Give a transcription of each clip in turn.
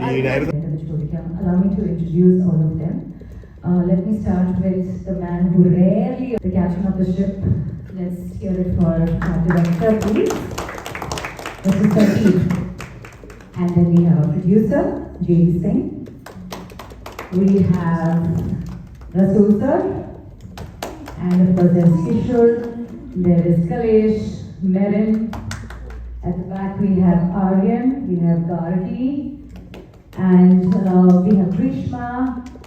Allow me to introduce all of them. Let me start with the man who rarely the captain of the ship. Let's hear it for our director, please. This is Pradeep. And then we have our producer, J.D. Singh. We have Rasool sir. And of course there's Kishore, there is Kalesh, Merin. At the back we have Aryan, we have Gargi, and we have Grishma,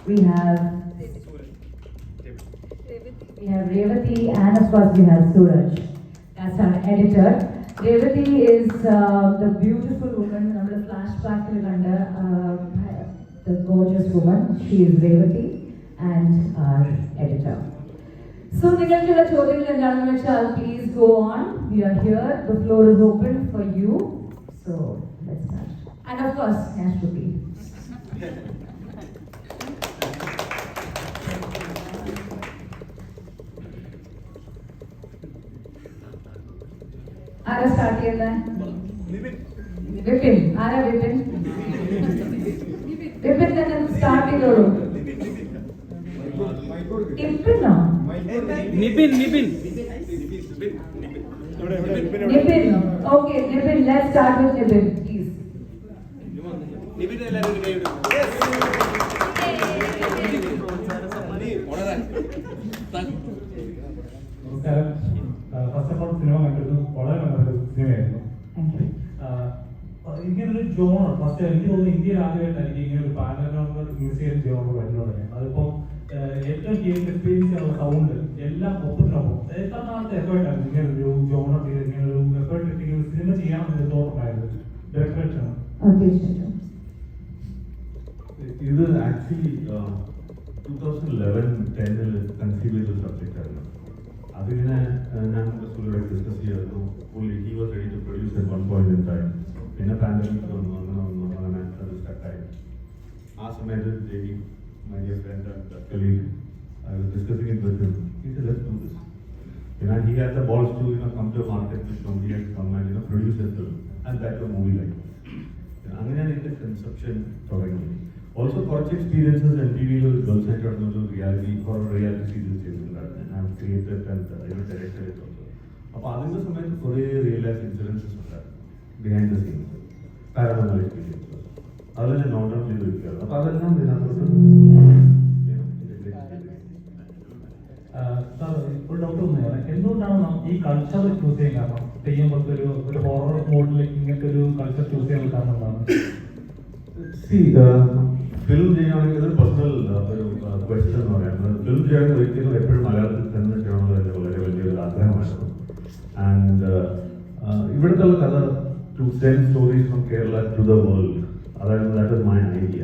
we have Revati, and of course we have Suraj. That's our editor. Revati is the beautiful woman, the flashback the gorgeous woman. She is Revati and our editor. So, please go on. We are here. The floor is open for you. So, let's start. And of course, Ashwati. Ara start here. Vipin. Ara Vipin. Vipin then start it. Vipin no. Nipin. Okay, Nipin. Let's start with Nipin, please. Nipin, yes. First of all, cinema cinema. ഇങ്ങനൊരു genre first എനിക്ക് തോന്നുന്നു ഇന്ത്യയിൽ ആദ്യമായിട്ടായിരിക്കും ഇങ്ങനെ ഒരു പാനോരമ museum genre വരുന്നത്. അതിപ്പം ഏറ്റവും തിയേറ്റർ എക്സ്പീരിയൻസ് ഉള്ള സൗണ്ട് എല്ലാം ഒപ്പത്തിനൊപ്പം എത്ര നാളത്തെ എഫേർട്ടാണ് ഇങ്ങനൊരു ജോണർ ചെയ്ത് ഇങ്ങനൊരു എഫേർട്ട് ഇങ്ങനെ സിനിമ ചെയ്യാമെന്ന് തോന്നുന്നുണ്ടായിരുന്നു ഡയറക്ടറാണ്. ഇത് ആക്ച്വലി 2011-10 കൺസീവ് ചെയ്ത സബ്ജക്റ്റ് ആയിരുന്നു. അതിങ്ങനെ ഞാൻ റസൂലുമായിട്ട് ഡിസ്കസ് ചെയ്തിരുന്നു. He was ready to produce at one point in time. പിന്നെ പാൻഡമിക് വന്നു, അങ്ങനെ അത് സ്റ്റാർട്ടായി. ആ സമയത്ത് JD, my dear friend and colleague, I was discussing it with him. He said, let's do this. He had the balls to come to a market to show me and come and produce a film and that a movie like. അങ്ങനെയാണ് ഇതിന്റെ conception തുടങ്ങി. Also കുറച്ച് experiences MTV girls night നടന്നൊരു reality series ചെയ്തിട്ടുണ്ടായിരുന്നു. Created and directed also. അപ്പോൾ അതിൻ്റെ സമയത്ത് കുറേ റിയൽ ലൈഫ് ഇൻസിഡൻസസ് ഉണ്ടായിരുന്നു behind the scenes, paranormal experiences. അതെല്ലാം ഞാൻ നോട്ട് ഡൗൺ ചെയ്ത് വെക്കുകയാണ്. അപ്പോൾ അതെല്ലാം ഇതിനകത്തോട്ട് ഒരു ഡൗട്ട് തോന്നുകയാണ്, എന്തുകൊണ്ടാണ് ഈ കൾച്ചർ ചൂസ് ചെയ്യാൻ കാരണം? തെയ്യം പോലത്തെ ഒരു ഹൊറർ മോഡിലേക്ക് ഇങ്ങനത്തെ ഒരു കൾച്ചർ ചൂസ് ചെയ്യാൻ കാരണം എന്താണ്? ഫിലിം ചെയ്യുകയാണെങ്കിൽ ഒരു പേഴ്സണൽ ഒരു ക്വസ്റ്റ്യൻ എന്ന് പറയുന്നത്, ഫിലിം ചെയ്യുന്ന വ്യക്തികൾ എപ്പോഴും മലയാളത്തിൽ തന്നെ ചെയ്യണമെന്ന് തന്നെ വളരെ വലിയൊരു ആഗ്രഹമായിരുന്നു. ആൻഡ് ഇവിടുത്തെ കഥ to send stories from Kerala to the world, അതായത് ദാറ്റ് ഇസ് മൈ ഐഡിയ.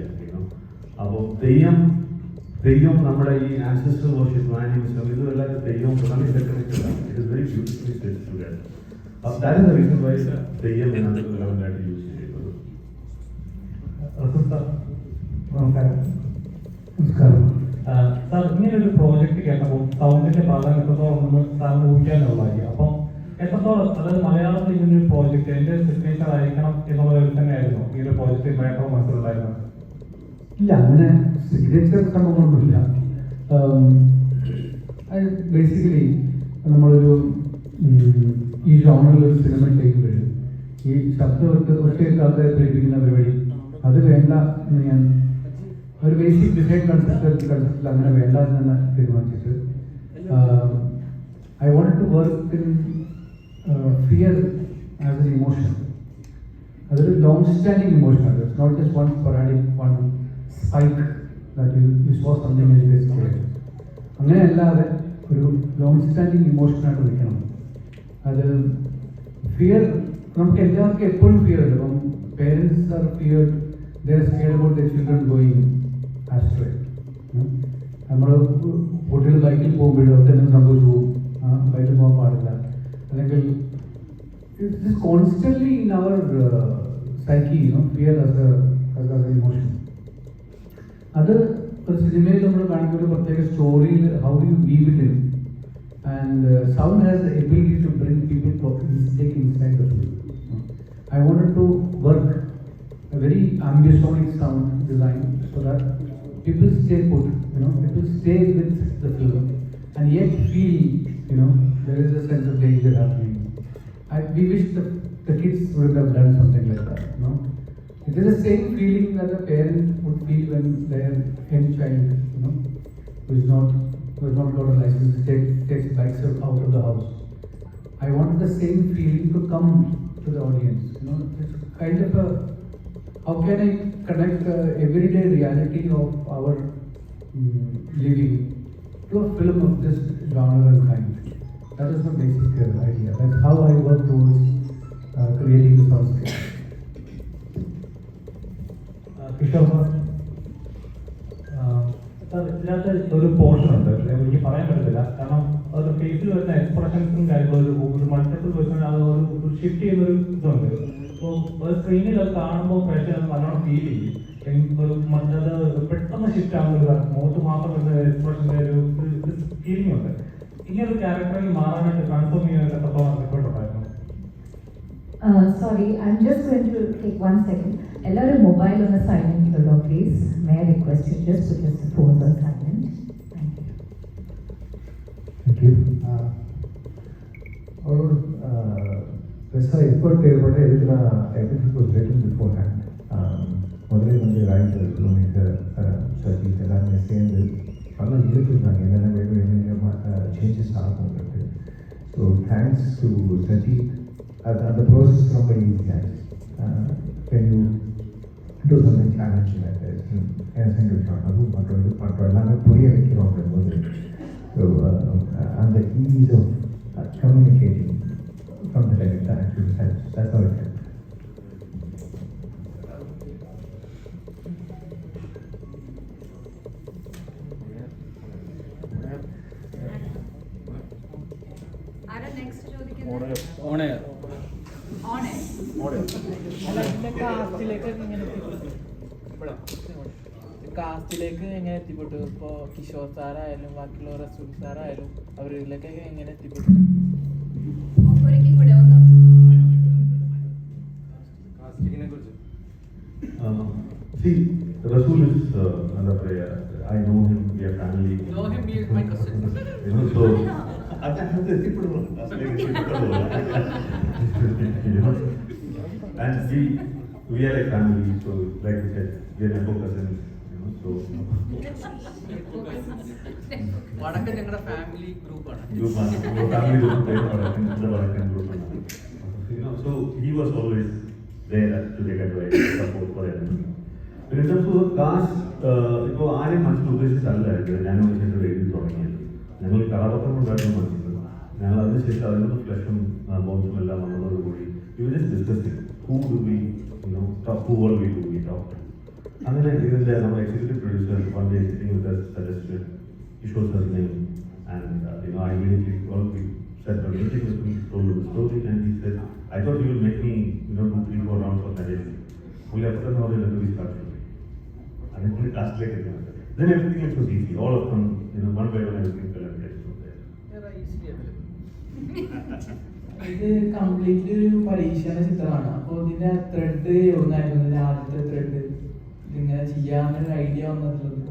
അപ്പോൾ തെയ്യം നമ്മുടെ ഈ ആൻസെസ്ട്രൽ വർഷിപ്പ് ആനിമിസം ഇതും എല്ലാവരും തെയ്യവും പ്രധാന കണക്റ്റഡ് ആണ്. It is very beautifully set together. That is the reason why Theyyam എന്നാണ് റെലവൻ്റായിട്ട് യൂസ് ചെയ്യുന്നത്. നമസ്കാരം സാർ, ഇങ്ങനൊരു പ്രോജക്റ്റ് കേട്ടപ്പോൾ സൗണ്ടിന്റെ പ്രാധാന്യം എത്രത്തോളം ഒന്ന് സാറിന് ഊഹിക്കാനുള്ളതായിരിക്കും. അപ്പം എത്രത്തോളം, അതായത് മലയാളത്തിൽ ഇങ്ങനൊരു പ്രോജക്റ്റ് എൻ്റെ സിഗ്നേച്ചർ ആയിരിക്കണം എന്നുള്ള തന്നെയായിരുന്നു ഈ ഒരു പ്രോജക്റ്റ് മേട്ടർ മനസ്സിലുണ്ടായിരുന്നത്? ഇല്ല, അങ്ങനെ സിഗ്നേച്ചർ സംഭവമൊന്നുമില്ല. ബേസിക്കലി നമ്മളൊരു ഈ ജോണറിൽ ഒരു സിനിമ ചെയ്യുമ്പോൾ ഈ ശബ്ദമൊക്കെ ഒറ്റയൊക്കെ ആൾക്കാരെ പ്രേരിപ്പിക്കുന്ന പരിപാടി അത് വേണ്ട എന്ന് ഞാൻ ഒരു ബേസിക് ഡിസൈൻ കൺസെപ്റ്റിൽ അങ്ങനെ വേണ്ട എന്ന് തന്നെ തീരുമാനിച്ചിട്ട് I want to work in fear as an emotion. അതൊരു ലോങ് സ്റ്റാൻഡിങ് ഇമോഷനാണ്. It's not just one sporadic one spike that you saw something and you get scared. അങ്ങനെയല്ലാതെ ഒരു ലോങ് സ്റ്റാൻഡിങ് ഇമോഷനായിട്ട് നിൽക്കണം. അത് ഫിയർ നമുക്ക് എല്ലാവർക്കും എപ്പോഴും ഫിയർ ഉണ്ട്. ഇപ്പം parents are fear, they are scared about the children going astray. നമ്മൾ കുട്ടികൾ ബൈക്കിൽ പോകുമ്പോഴും ഒക്കെ എന്തെങ്കിലും സംഭവിച്ചു പോകും, ബൈക്കിൽ പോകാൻ പാടില്ല, അല്ലെങ്കിൽ it's constantly in our psyche, fear as a emotion. അത് ഒരു സിനിമയിൽ നമ്മൾ കാണിക്കുന്ന ഒരു പ്രത്യേക സ്റ്റോറിയിൽ how you weave it in. And sound has the ability to bring people inside the film. I wanted to work very ambisonic sound design so that people stay put, people stay with the film and yet feel, there is a sense of danger happening. We wish the kids would have done something like that, It is the same feeling that a parent would feel when their young child, who has not got a license, takes bikes out of the house. I wanted the same feeling to come to the audience. It's kind of how can I connect the everyday reality of our living to a film of this genre and kind. That is the basic idea. That's how I work towards creating the soundscape. Kishore sir ഇതിനകത്ത് ഒരു portion ഉണ്ട്, എനിക്ക് പറയാൻ പറ്റത്തില്ല, കാരണം ഒരു ഫേസിൽ വരുന്ന എക്സ്പ്രഷൻസും കാര്യങ്ങളും ഒരു മൾട്ടിപ്പിൾ പേഴ്സൺ അത് ഒരു ഷിഫ്റ്റ് ചെയ്യുന്നൊരു ഇതുണ്ട്. അപ്പോൾ ഒരു സ്ക്രീനിൽ അത് കാണുമ്പോൾ പ്രേക്ഷകർ നല്ലോണം ഫീൽ ചെയ്യും. ഒരു അത് പെട്ടെന്ന് ഷിഫ്റ്റ് ആകുന്ന ഒരു മുഖത്ത് മാത്രം വരുന്ന എക്സ്പ്രഷൻ്റെ ഒരു ഫീലിംഗ് ഉണ്ട്. ഇങ്ങനൊരു ക്യാരക്ടറിൽ മാറാനായിട്ട് കൺഫേം ചെയ്യാനായിട്ട് എത്രത്തോളം റിപ്പോർട്ട് ഉണ്ടായിരുന്നു? Sorry, I'm just going to take 1 second. Every mobile on the silent mode, please. May I request you just put your phones on silent? Thank you. Thank you. Effort everything was written beforehand. முதலே வந்து writer filmmaker Satish எல்லாருமே சேர்ந்து நல்லா இருக்குறாங்க, என்னென்ன வேணும் என்னென்ன changes ஆகும்ன்றது. So thanks to Satish. அந்த ப்ராசஸ் ரொம்ப ஈஸியாக can you do something challenging like this in single shot அதுவும் பண்ணுறது எல்லாமே புரிய வைக்கிறோன்ற போது ஸோ அந்த ease of communicating from the director actually helps. That's how it helps. ആരാ നെക്സ്റ്റ് ചോദിക്കുന്നത്? കാസ്റ്റിലേക്ക് എങ്ങനെ എത്തിപ്പെട്ടു? ഇപ്പോൾ കിഷോർ സാറായാലും ബാക്കിയുള്ള റസൂൽ സാറായാലും അവരിലേക്കൊക്കെ എങ്ങനെ എത്തിപ്പെട്ടു? ഒരിക്കൽ കൂടെ ഒന്ന് See, Rasool is another I know him, we are family. You know him, he is my cousin. So and we are like family, so like I said, we are nepo cousins, so വടക്ക് ഞങ്ങളുടെ family ഗ്രൂപ്പാണ്. family group, so he was always there to take advice, support for everything. In terms of cast, ഇപ്പോൾ ആരെയും മനസ്സിൽ ഉദ്ദേശിച്ചല്ലായിരുന്നു ഞാൻ ഉദ്ദേശിച്ചിട്ട് എഴുതി തുടങ്ങിയത്. ഞങ്ങൾ കഥാപാത്രം ഉണ്ടായിരുന്നു മനസ്സിൽ. ഞങ്ങൾ അതിനുശേഷം അതിനൊന്ന് ഫ്ലഷും ബോൺസും എല്ലാം വന്നതോടുകൂടി ഇവർ discussing who all we do we talk. അങ്ങനെ ഇതിൻ്റെ നമ്മൾ executive producer one day sitting with us suggested Kishore sir's name, and I immediately said we're meeting with him, told him the story, and he said, I thought you will make me do 3-4 rounds of narration. We have done all we start shooting. And then we cast like it. Then everything else was easy. All of them, one by one everything fell in place from there. ഇത് complete ഒരു പരീക്ഷണ ചിത്രമാണ്. അപ്പോൾ ഇതിന്റെ thread എവിടുന്നായിരുന്നു? ആദ്യത്തെ thread ഇങ്ങനെ ചെയ്യാനൊരു idea വന്നിട്ടുള്ളത്?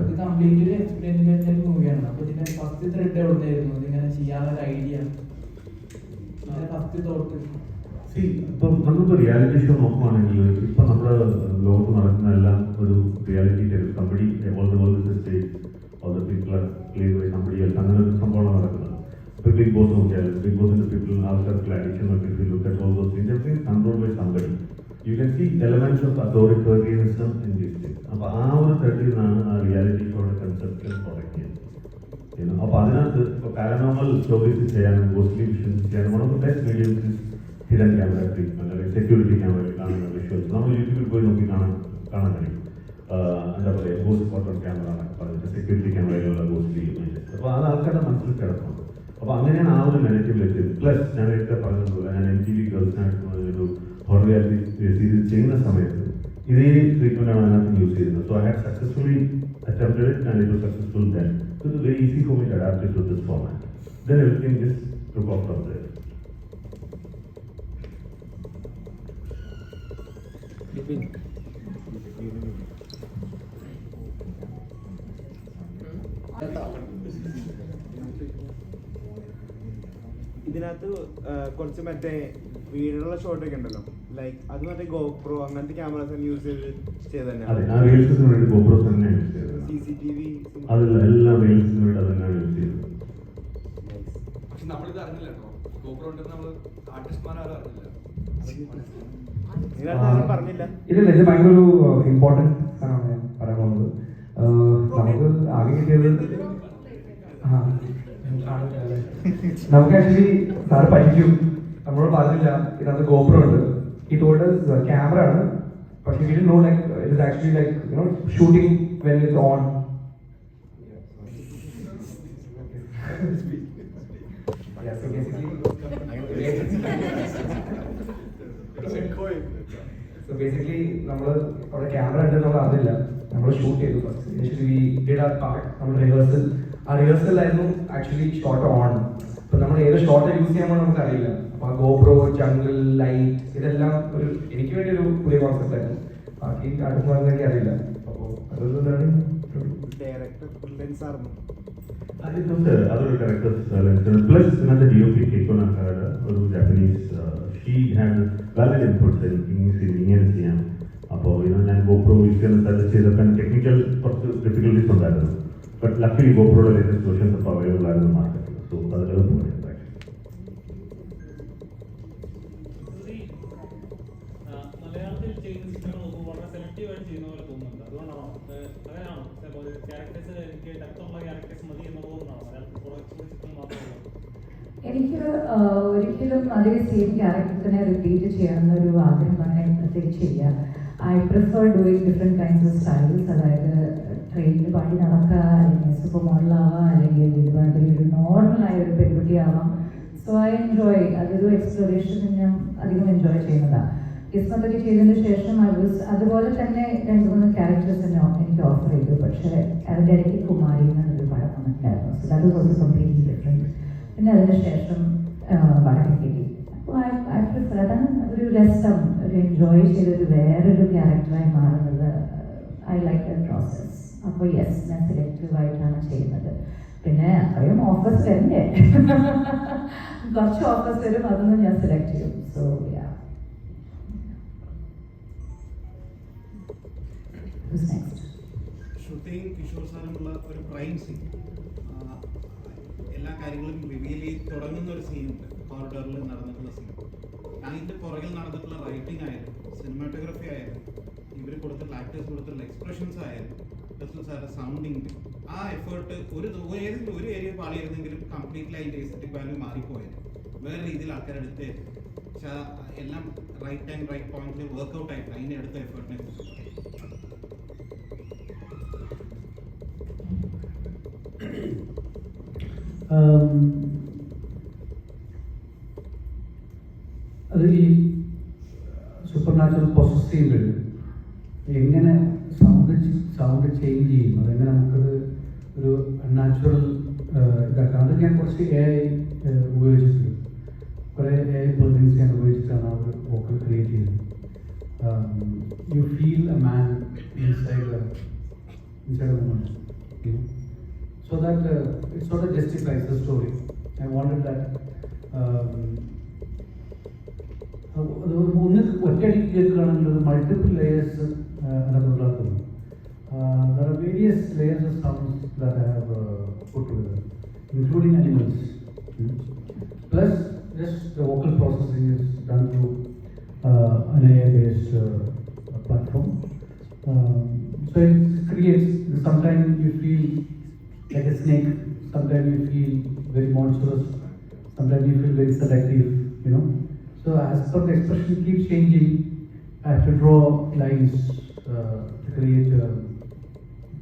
ഇത് കംപ്ലീറ്റ് ഒരു എക്സ്പെരിമെന്റൽ മൂവിയാണ്. അപ്പോൾ ഇതിന്റെ ഫസ്റ്റ് ത്രെഡ് എവിടുന്നായിരുന്നു? ഇതിങ്ങനെ ചെയ്യാനൊരു ഐഡിയ, ഫസ്റ്റ് തോട്ട്? ഇപ്പം നമ്മളിപ്പോൾ റിയാലിറ്റി ഷോ നോക്കുവാണെങ്കിൽ ഇപ്പം നമ്മുടെ ലോകത്ത് നടക്കുന്ന എല്ലാം ഒരു reality company all the world stage all the people are played by somebody else, അങ്ങനെ ഒരു സംഭവമാണ് നടക്കുന്നത്. ഇപ്പോൾ ബിഗ് ബോസ് നോക്കിയാൽ ബിഗ് ബോസിൻ്റെ പീപ്പിൾ ആൾക്കാർക്ക് addiction people look at all those things everything control by somebody. You can see elements of authoritarianism in these things. അപ്പോൾ ആ ഒരു തരത്തിൽ നിന്നാണ് ആ റിയാലിറ്റി ഷോയുടെ കൺസെപ്റ്റ് പ്രൊഡക്റ്റ് ചെയ്യുന്നത്. അപ്പോൾ അതിനകത്ത് ഇപ്പോൾ പാരനോർമൽ സ്റ്റോറീസ് ചെയ്യാനും ഗോസ്റ്റ്ലി വിഷൻസ് ചെയ്യാനും one of the best mediums hidden camera treatment അല്ലെങ്കിൽ സെക്യൂരിറ്റി ക്യാമറയിൽ കാണുന്ന വിഷ്വൽസ് നമ്മൾ യൂട്യൂബിൽ പോയി നോക്കി കാണാൻ കഴിയും. എന്താ പറയുക, ഗോസ്റ്റ് ഫോട്ടോ ക്യാമറ എന്നൊക്കെ പറഞ്ഞിട്ട് സെക്യൂരിറ്റി ക്യാമറയിലുള്ള ഗോസ്റ്റ്ലി ഇമേജസ്. അപ്പോൾ അത് ആൾക്കാരുടെ മനസ്സിൽ കിടക്കുന്നുണ്ട്. അപ്പോൾ അങ്ങനെയാണ് ആ ഒരു നെഗറ്റീവിലെത്തിയത്. പ്ലസ് ഞാൻ നേരത്തെ പറഞ്ഞതുപോലെ ഞാൻ MTV ഗേൾസിനായിട്ട് ഒരു ഹൊറർ റിയാലിറ്റി സീരീസ് ചെയ്യുന്ന സമയത്ത് ഇതേ ട്രീറ്റ്മെന്റാണ് അതിനകത്ത് യൂസ് ചെയ്യുന്നത്. So I had successfully attempted it and it was successful then. So it was very easy for me to adapt it to this format. Then everything just took off from there. Nibin. ഇതിനകത്ത് കുറച്ച് മറ്റേ വീടുള്ള ഷോട്ടൊക്കെ ഉണ്ടല്ലോ, like അത് മറ്റേ GoPro അങ്ങനത്തെ cameras use ചെയ്ത് അതെ, തന്നെ ആ റീൽസിന് വേണ്ടി GoPros തന്നെ യൂസ് ചെയ്തത്. CCTV അതിൽ എല്ലാ റീൽസിന് വേണ്ടി അത് തന്നെയാണ് യൂസ് ചെയ്തത്. പക്ഷെ നമ്മളിത് അറിഞ്ഞില്ല കേട്ടോ. GoPro ഉണ്ടെന്ന് നമ്മൾ ആർട്ടിസ്റ്റ്മാരും അറിഞ്ഞില്ല. ഇതിനകത്ത് പറഞ്ഞില്ല. ഇതില്ല, ഇത് ഭയങ്കര ഒരു ഇമ്പോർട്ടൻറ്റ് സാധനമാണ് ഞാൻ പറയാൻ പോകുന്നത്. നമുക്ക് ആകെ കിട്ടിയത് നമുക്ക് ആക്ച്വലി സാറ് പറ്റിക്കും, നമ്മളോട് പറഞ്ഞില്ല ഇതിനകത്ത് GoPro ഉണ്ട്. ഈ ടോൾഡ് ക്യാമറ ആണ്, പക്ഷേ we didn't know like it is actually like you know shooting when it's on. So basically നമ്മൾ അവിടെ ക്യാമറ ഉണ്ട് നമ്മൾ അറിയില്ല, നമ്മൾ ഷൂട്ട് ചെയ്തു. നമ്മൾ റിഹേഴ്സൽ, ആ റിഹേഴ്സലായിരുന്നു ആക്ച്വലി ഷോട്ട് ഓൺ. അപ്പോൾ നമ്മൾ ഏത് ഷോട്ട് യൂസ് ചെയ്യാൻ നമുക്ക് അറിയില്ല. അപ്പോൾ ആ GoPro, ജംഗിൾ, ലൈറ്റ് ഇതെല്ലാം ഒരു എനിക്ക് വേണ്ടി ഒരു പുതിയ കോൺസെപ്റ്റ് ആയിരുന്നു. ബാക്കി അടുത്ത അറിയില്ല. അപ്പോൾ അതൊരു ഡയറക്ടർ ലെൻസ് ആയിരുന്നു. അതൊരു ഡയറക്ടേഴ്സ് പ്ലസ് ഇന്നത്തെ DOP കേൾക്കുന്ന ഒരു Japanese she had valid inputs ഇങ്ങനെ ചെയ്യാം. അപ്പോൾ ഞാൻ GoPro യൂസ് ചെയ്യുന്ന സജസ്റ്റ് ചെയ്തപ്പോൾ ടെക്നിക്കൽ കുറച്ച് ഡിഫിക്കൽട്ടീസ് ഉണ്ടായിരുന്നു. ബട്ട് ലക്കിലി GoProയുടെ ലേറ്റസ്റ്റ് വേർഷൻസ് ഇപ്പോൾ അവൈലബിൾ ആയിരുന്നു മാർക്കറ്റിൽ. സോ അത് എളുപ്പമായി. മലയാളത്തിൽ ചെയ്യുന്ന സിനിമകൾ നോക്കുമ്പോൾ വളരെ സെലക്റ്റീവായിട്ട് ചെയ്യുന്ന പോലെ തോന്നുന്നുണ്ട്. അതുകൊണ്ടാണോ അങ്ങനെയാണോ ക്യാരക്ടേഴ്സ് എനിക്ക് ഡെപ്തുള്ള ക്യാരക്ടേഴ്സ് മതി എന്ന് തോന്നുന്നതാണോ മലയാളത്തിൽ കുറച്ചുകൂടി ചിത്രം മാത്രമേ? എനിക്ക് ഒരിക്കലും അതേ സെയിം ക്യാരക്ടറിനെ റിപ്പീറ്റ് ചെയ്യണമെന്നൊരു ആഗ്രഹം അങ്ങനെ പ്രത്യേകിച്ചില്ല. I prefer doing different kinds of styles. അതായത് ട്രെയിനിൽ പാടി നടക്കുക, അല്ലെങ്കിൽ സൂപ്പർ മോഡലാവാം, അല്ലെങ്കിൽ ഇതുമാതിരി ഒരു നോർമലായ ഒരു പെൺകുട്ടിയാവാം. സോ ഐ എൻജോയ്, അതൊരു എക്സ്പ്ലോറേഷൻ ഞാൻ അധികം എൻജോയ് ചെയ്യുന്നതാണ്. കിസ്മത്തൊക്കെ ചെയ്തതിന് ശേഷം അതുപോലെ തന്നെ 2-3 ക്യാരക്ടേഴ്സ് തന്നെ എനിക്ക് ഓഫർ ചെയ്തു. പക്ഷേ അതിൻ്റെ ഇടയ്ക്ക് കുമാരി എന്നൊരു പടം വന്നിട്ടുണ്ടായിരുന്നു. So that was also completely different. പിന്നെ അതിന് ശേഷം വടക്കൻ കിട്ടി. അപ്പോൾ ഐ പ്രിഫർ, അതാണ് ഒരു രസം, ഒരു എൻജോയ് ചെയ്തൊരു വേറൊരു ക്യാരക്ടറായി മാറുന്നത്. I like the process. അപ്പോൾ യെസ്, ഞാൻ സെലക്റ്റീവായിട്ടാണ് ചെയ്യുന്നത്. പിന്നെ അത്രയും ഓഫേഴ്സ് തന്നെ കുറച്ച് ഓഫേഴ്സ് വരും, അതൊന്നും ഞാൻ സെലക്ട് ചെയ്യും. So yeah. ശ്രുതിയും കിഷോർ സാറുമുള്ള ഒരു പ്രൈം സീൻ, എല്ലാ കാര്യങ്ങളും റിവീൽ ചെയ്ത് തുടങ്ങുന്ന ഒരു സീനുണ്ട്. കോറിഡോറിൽ നടന്നിട്ടുള്ള സീൻ. അതിൻ്റെ പുറകിൽ നടന്നിട്ടുള്ള റൈറ്റിംഗ് ആയാലും സിനിമാറ്റോഗ്രഫി ആയാലും ഇവർ കൊടുത്തിട്ടുള്ള ആക്ടേഴ്സ് കൊടുത്തിട്ടുള്ള എക്സ്പ്രഷൻസ് ആയാലും പ്ലസ് സാറിൻ്റെ സൗണ്ടിങ്, ആ എഫേർട്ട് ഏതെങ്കിലും ഒരു ഏരിയ പാളിയിരുന്നെങ്കിലും കംപ്ലീറ്റ്ലി അതിൻ്റെ എസ്തെറ്റിക് വാല്യൂ മാറിപ്പോയത്. വേറെ രീതിയിൽ ആൾക്കാരെടുത്ത് പക്ഷെ എല്ലാം റൈറ്റ് ടൈം റൈറ്റ് പോയിന്റിൽ വർക്ക്ഔട്ട് ആയിട്ട് അതിൻ്റെ അടുത്ത എഫേർട്ടിനെ കുറിച്ച് അത് ഈ സൂപ്പർ നാച്ചുറൽ പൊസസീവ് എങ്ങനെ സൗണ്ട് ചേഞ്ച് ചെയ്യും, അതെങ്ങനെ നമുക്കത് ഒരു അൺനാച്ചുറൽ ഇതാക്കാം. അത് ഞാൻ കുറച്ച് AI ഉപയോഗിച്ചിട്ടുണ്ട്. കുറേ AI പ്ലഗിൻസ് ഞാൻ ഉപയോഗിച്ചിട്ടാണ് ആ ഒരു വോക്കൽ ക്രിയേറ്റ് ചെയ്തത്. You feel a man inside A woman, so that it sort of justifies the story. I wanted that ഒന്ന് ഒറ്റയടിക്ക് കേൾക്കുകയാണെങ്കിൽ മൾട്ടിപ്പിൾ ലേയേഴ്സ് അതിനകത്തുള്ളതാണ്. There are various layers of sounds that I have put together, including animals. Plus, just the vocal processing is done through an AI-based platform. So it creates, sometimes you feel like a snake, sometimes you feel very monstrous, sometimes you feel very selective, you know. So as per the expression keeps changing, I have to draw lines to create,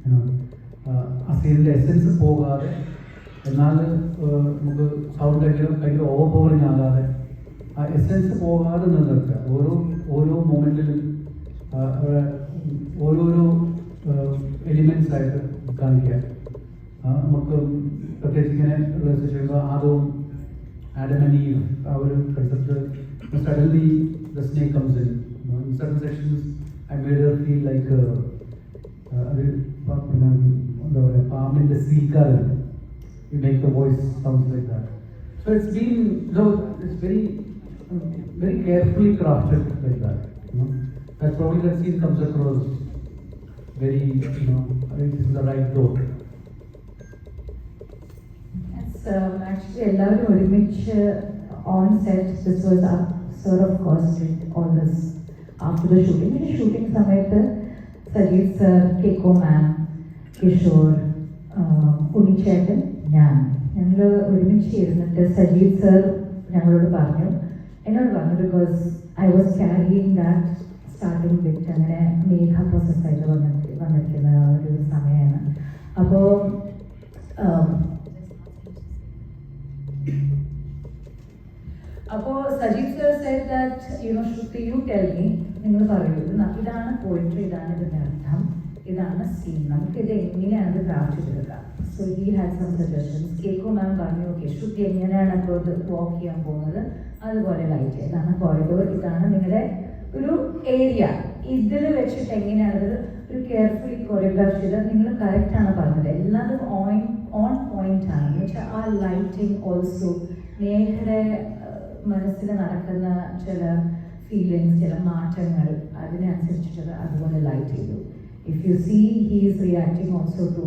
you know, a scene essence പോകാതെ എന്നാൽ നമുക്ക് sound ഭയങ്കര ഓവർപവറിങ് ആകാതെ ആ essence പോകാതെ നിലനിർത്തുക. ഓരോ മൊമെൻറ്റിലും ഓരോരോ എലിമെൻറ്റ്സ് ആയിട്ട് കാണിക്കുക. നമുക്ക് പ്രത്യേകിച്ച് ഇങ്ങനെ റിസർച്ച് ചെയ്യുമ്പോൾ അതും ആഡം ആൻഡ് ഈവ് ആ ഒരു concept, suddenly the snake comes in, In certain sections, I made her feel like palm in the sea current. You make the voice sounds like that. So it's been, it's very, very carefully crafted like that. That's probably that scene comes across very, I think it's in the right note. It's actually എല്ലാവരും ഒരുമിച്ച് on set. This was sort of caused all this after the shooting. In the shooting സമയത്ത് Sajeev sir, കേക്കോ മാം, കിഷോർ, ഉണ്ണിച്ചേട്ടൻ, ഞങ്ങൾ ഒരുമിച്ച് ഇരുന്നിട്ട് Sajeev sir എന്നോട് പറഞ്ഞു because I was carrying that starting bit. അങ്ങനെ മേഘ പ്രോസസ്സായിട്ട് വന്നിരിക്കുന്ന ഒരു സമയമാണ്. അപ്പോൾ Sajeev sir said that Shruti you tell me, നിങ്ങൾ പറയൂ ഇതാണ് പോയിട്രി, ഇതാണ് ഇതിൻ്റെ അർത്ഥം, ഇതാണ് സീൻ, നമുക്കിത് എങ്ങനെയാണ് ക്രാഫ്റ്റ് ചെയ്തെടുക്കുക. So he had some suggestions. കേക്കോ മാം പറഞ്ഞു ഓക്കെ ശ്രുതി എങ്ങനെയാണ് അപ്പോൾ ഇത് വാക്ക് ചെയ്യാൻ പോകുന്നത്, അതുപോലെ ലൈറ്റ്, ഇതാണ് കോറിഡോർ, ഇതാണ് നിങ്ങളുടെ ഒരു ഏരിയ, ഇതിൽ വെച്ചിട്ട് എങ്ങനെയാണത് ഒരു കെയർഫുള്ളി കൊറിയോഗ്രാഫ് ചെയ്ത് നിങ്ങൾ കറക്റ്റാണ് പറഞ്ഞത്, എല്ലാതും ഓൺ പോയിന്റ് ആണ്. എന്ന് വെച്ചാൽ ആ ലൈറ്റിംഗ് ഓൾസോ മേഘയുടെ മനസ്സിൽ നടക്കുന്ന ചില ഫീലിങ്സ്, ചില മാറ്റങ്ങൾ, അതിനനുസരിച്ചിട്ട് അതുപോലെ ലൈറ്റ് ചെയ്തു. If you see he is reacting also to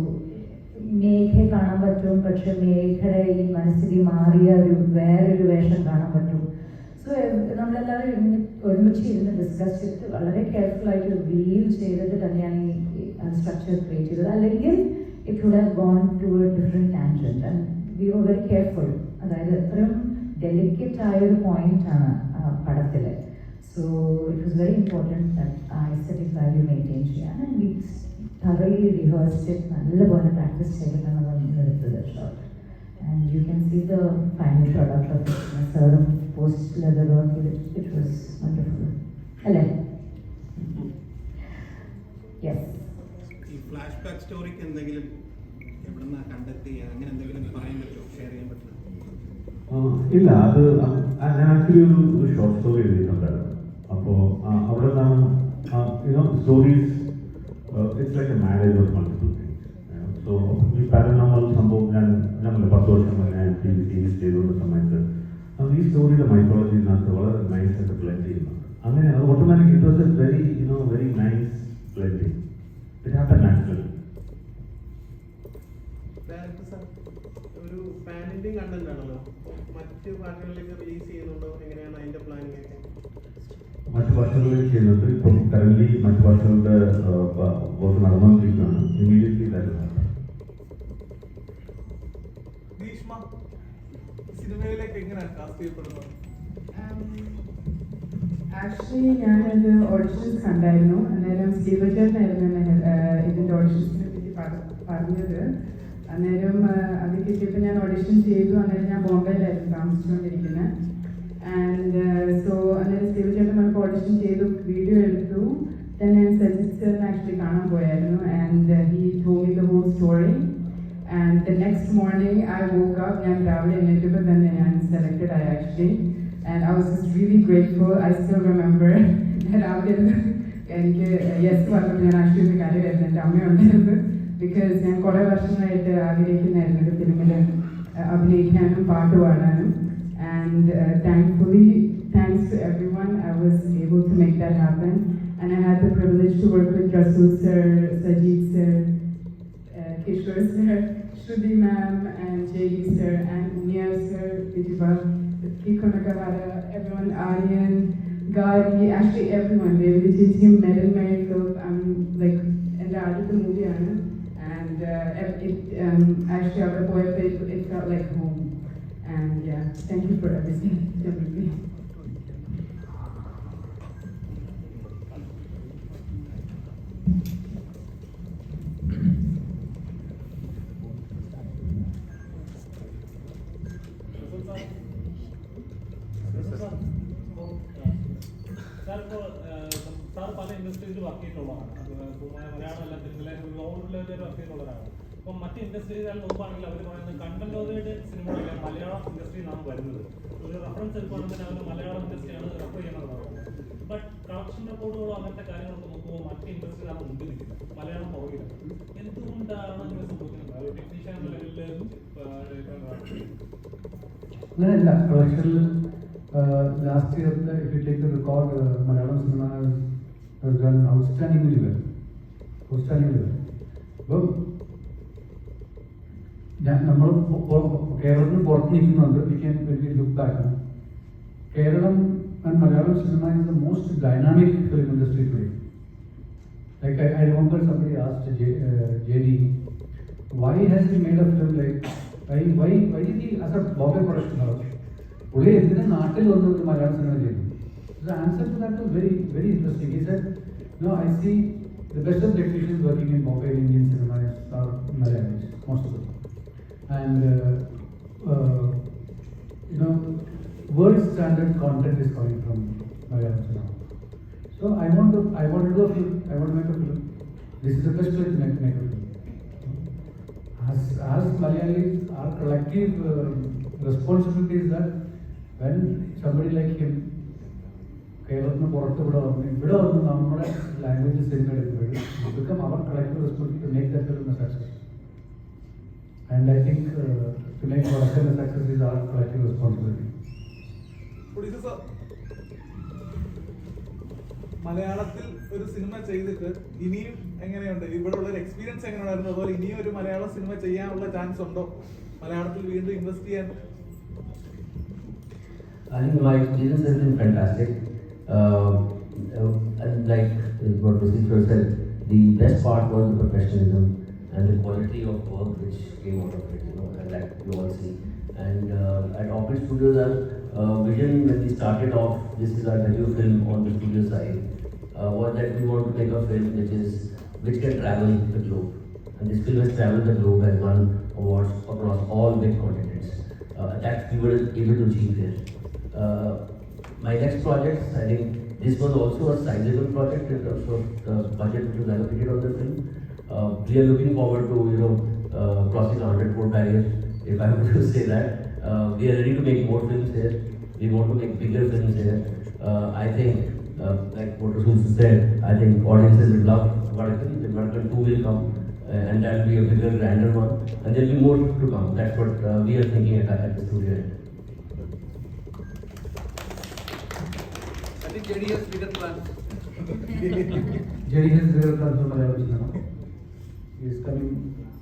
മേഘയെ കാണാൻ പറ്റും, പക്ഷെ മേഘയുടെ ഈ മനസ്സിൽ മാറിയ വേറൊരു വേഷം കാണാൻ പറ്റും. സോ നമ്മളെല്ലാവരും ഒരുമിച്ച് ഇരുന്ന് ഡിസ്കസ് ചെയ്തിട്ട് വളരെ കെയർഫുള്ളായിട്ട് റിവീൽ ചെയ്തിട്ട് തന്നെയാണ് ഈ സ്ട്രക്ചർ ക്രിയേറ്റ് ചെയ്തത്. അല്ലെങ്കിൽ it would have gone to a different tangent and we were very careful. അതായത് അത്രയും ഡെലിക്കേറ്റ് ആയൊരു പോയിന്റാണ് പടത്തിൽ. So it was very important that aesthetic value maintain ചെയ്യാൻ. And we thoroughly rehearsed it, നല്ലപോലെ പ്രാക്ടീസ് ചെയ്തിട്ടാണ് നമ്മൾ എടുത്തത് shot. And you can see the final product of സാറും post leather work. It was wonderful അല്ലേ? യെസ്. ഈ flash back സ്റ്റോറിക്ക് എന്തെങ്കിലും എവിടുന്ന കണ്ടെത്തി അങ്ങനെ എന്തെങ്കിലും പറയാൻ പറ്റുമോ, ഷെയർ ചെയ്യാൻ പറ്റുമോ? ഇല്ല, അത് ഞാൻ ആക്ച്വലി ഒരു ഷോർട്ട് സ്റ്റോറി എഴുതിയിട്ടുണ്ടായിരുന്നു. അപ്പോൾ അവിടെ നിന്നാണ് stories, it's like A marriage of multiple things. So ഈ പാരനോർമൽ സംഭവം ഞാൻ 10 വർഷം മുന്നേ സീരീസ് ചെയ്തുകൊണ്ട സമയത്ത് ഈ സ്റ്റോറിയുടെ മൈത്തോളജിനകത്ത് വളരെ നൈസ് ആയിട്ട് ബ്ലെൻഡ് ചെയ്യുന്നുണ്ട്. അങ്ങനെ അത് automatic it was A very nice blending. It happen naturally. ഒരു പാനിന്റെ കണ്ടന്റ് ആണല്ലോ, മറ്റ് ഭാഷകളിലേക്ക് റിലീസ് ചെയ്യുന്നുണ്ടോ, എങ്ങനെയാണ് അതിന്റെ പ്ലാനിങ് ഒക്കെ? മറ്റു ഭാഷകളിൽ ചെയ്യുന്നുണ്ട്. ഇപ്പം കറന്റ് മറ്റു ഭാഷകളുടെ വർക്ക് നടന്നുകൊണ്ടിരിക്കുകയാണ്. ഇമ്മീഡിയറ്റ്ലി സിനിമയിലേക്ക് എങ്ങനെയാണ് കാസ്റ്റ് ചെയ്യപ്പെടുന്നത്? ആക്ച്വലി ഞാനത് ഓഡിഷൻസ് കണ്ടായിരുന്നു. അന്നേരം സ്റ്റീവചേട്ടനായിരുന്നു ഇതിൻ്റെ ഓഡിഷൻസിനെ പറ്റി പറഞ്ഞത്. അന്നേരം അത് കിട്ടിയപ്പോൾ ഞാൻ ഓഡിഷൻ ചെയ്തു. അന്നേരം ഞാൻ ബോംബെയിലായിരുന്നു താമസിച്ചുകൊണ്ടിരിക്കുന്നത്. ആൻഡ് സോ അന്നേരം സ്റ്റീവചേട്ടൻ നമുക്ക് ഓഡിഷൻ ചെയ്തു, വീഡിയോ എടുത്തു. then ഞാൻ സജിത് സാറിനെ ആക്ച്വലി കാണാൻ പോയായിരുന്നു. And he told me the whole story. And the next morning I woke up, ഞാൻ രാവിലെ എണീറ്റപ്പോൾ തന്നെ ഞാൻ selected ആയി actually. And I was just really grateful. I still remember രാവിലെ എനിക്ക് യെസ് പറഞ്ഞപ്പോൾ ഞാൻ ആക്ച്വലി ഒരു കാര്യമായിരുന്നു, എൻ്റെ അമ്മയുണ്ടായിരുന്നു. ബിക്കോസ് ഞാൻ കുറേ വർഷങ്ങളായിട്ട് ആഗ്രഹിക്കുന്നതായിരുന്നു ഒരു ഫിലിമിൽ അഭിനയിക്കാനും പാട്ട് പാടാനും. And thankfully, thanks to everyone, I was able to make that happen. And I had the privilege to work with Rasool sir, Sajid sir, Kishore sir, Shruti ma'am, and JD sir, and Unia sir, Vijiba, Kiko Nakahara, everyone, Aryan, Gari, actually everyone. They were teaching Metal Miracle. I'm like, in the other movie, and actually, our poetry, it felt like home. And yeah, thank you for everything. Definitely. Sir പല ഇൻഡസ്ട്രിയിൽ work ചെയ്തിട്ടുള്ളതാണ്. മലയാളമല്ല, തെലുങ്കിലെ ലോകത്തിലെ work ചെയ്തിട്ടുള്ളവരാണ്. അപ്പം മറ്റ് ഇൻഡസ്ട്രിയിൽ നോക്കുകയാണെങ്കിൽ അവർ പറയുന്നത് content oriented സിനിമകളിലെ മലയാളം ഇൻഡസ്ട്രിയിൽ നിന്നാണ് വരുന്നത്. ഒരു റെഫറൻസ് എടുക്കുകയാണെങ്കിൽ അവർ മലയാളം ഇൻഡസ്ട്രിയാണ് റെഫർ ചെയ്യുന്നത് പറയുന്നത്. ബട്ട് കളക്ഷൻ റെക്കോർഡുകളോ അങ്ങനത്തെ കാര്യങ്ങളൊക്കെ നോക്കുമ്പോൾ മറ്റ് ഇൻഡസ്ട്രിയിലാണ് മുമ്പിൽ നിൽക്കുന്നത്, മലയാളം പുറകിലാണ്. എന്തുകൊണ്ടാണ് അങ്ങനെ സംഭവിക്കുന്നത്? ഒരു ടെക്നീഷ്യൻ എന്ന ലെവലിൽ അങ്ങനെയല്ല. കളക്ഷനിൽ ലാസ്റ്റ് ഇയറിൽ if you take a record Malayalam cinema has done outstandingly well. അപ്പം നമ്മൾ കേരളത്തിന് പുറത്ത് നിൽക്കുന്നുണ്ട്. We can look back. Keralam and Malayalam cinema is the most dynamic film industry today. Like I remember somebody asked JD, why has he made a film like, why did he, as a Bombay production house, only in നാട്ടിൽ വന്ന് ഒരു Malayalam cinema ചെയ്തു? The answer to that was very, very interesting. He said, no, I see the best of technicians working in Bombay Indian cinema are Malayalis, most of them. And world standard content is coming from Malayalam cinema. So I want to do a film. I want to make a film. This is the best way to make a film. As Malayalis, our collective responsibility is that when somebody like him, കേരളത്തിന് പുറത്ത് ഇവിടെ വന്ന് നമ്മുടെ language cinema എടുക്കുമ്പോൾ become our collective responsibility to make that film a success. And I think to make production a success is our collective responsibility. മലയാളത്തിൽ ഒരു cinema ചെയ്തിട്ട് ഇനിയും എങ്ങനെയുണ്ട്, ഇവിടെ ഉള്ള ഒരു എക്സ്പീരിയൻസ് എങ്ങനെയായിരുന്നു? അതുപോലെ ഇനിയും ഒരു മലയാള സിനിമ ചെയ്യാനുള്ള ചാൻസ് ഉണ്ടോ? മലയാളത്തിൽ വീണ്ടും ഇൻവെസ്റ്റ് ചെയ്യാൻ? I think my experience has been fantastic. And like what Vasisha said, the best part was the professionalism and the quality of work which came out of it, and like you all see. And at Orchid Studios, our vision when we started off, this is our debut film on the studio side, was that we want to make a film which can travel the globe. And this film has traveled the globe and won awards across all big continents. That we were able to achieve here. My next project, I think this was also a sizable project in terms of the budget which was allocated on the film. We are looking forward to crossing the 100 crore barrier, if I were to say that. We are ready to make more films here. We want to make bigger films here. I think, like what Rasul said, I think audiences will love Vadakan. The Vadakan 2 will come, and that will be a bigger, grander one. And there will be more to come. That's what we are thinking at the studio end. I think JD has bigger plans. JD has bigger plans for Malayalam cinema. He is coming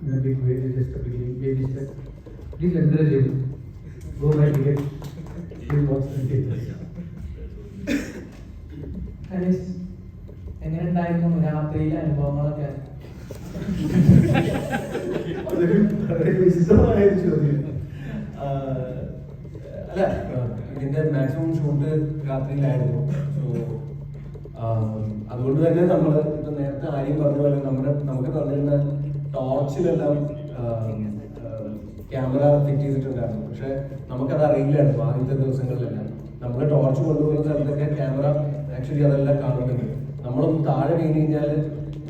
in a big way. It is just the beginning, baby step. Please encourage him. Go buy tickets. He'll watch the theaters. Harish, എങ്ങനെ ഉണ്ടായിരുന്നു രാത്രിയിലെ അനുഭവങ്ങളൊക്കെ? വളരെ വിശദമായ ചോദ്യം. അല്ല, ഇതിന്റെ maximum shoot രാത്രിയിലായിരുന്നു. So അതുകൊണ്ട് തന്നെ നമ്മൾ ഇപ്പൊ നേരത്തെ ആരെയും പറഞ്ഞ പോലെ നമുക്ക് തന്നിരുന്ന ടോർച്ചിലെല്ലാം ക്യാമറ ഫിറ്റ് ചെയ്തിട്ടുണ്ടായിരുന്നു. പക്ഷെ നമുക്കത് അറിയില്ലായിരുന്നു ആദ്യത്തെ ദിവസങ്ങളിലെല്ലാം. നമ്മൾ ടോർച്ച് കൊണ്ടുപോകുന്ന സ്ഥലത്തൊക്കെ ക്യാമറ ആക്ച്വലി അതെല്ലാം കാണുന്നുണ്ട്. നമ്മളൊന്ന് താഴെ വീണ് കഴിഞ്ഞാൽ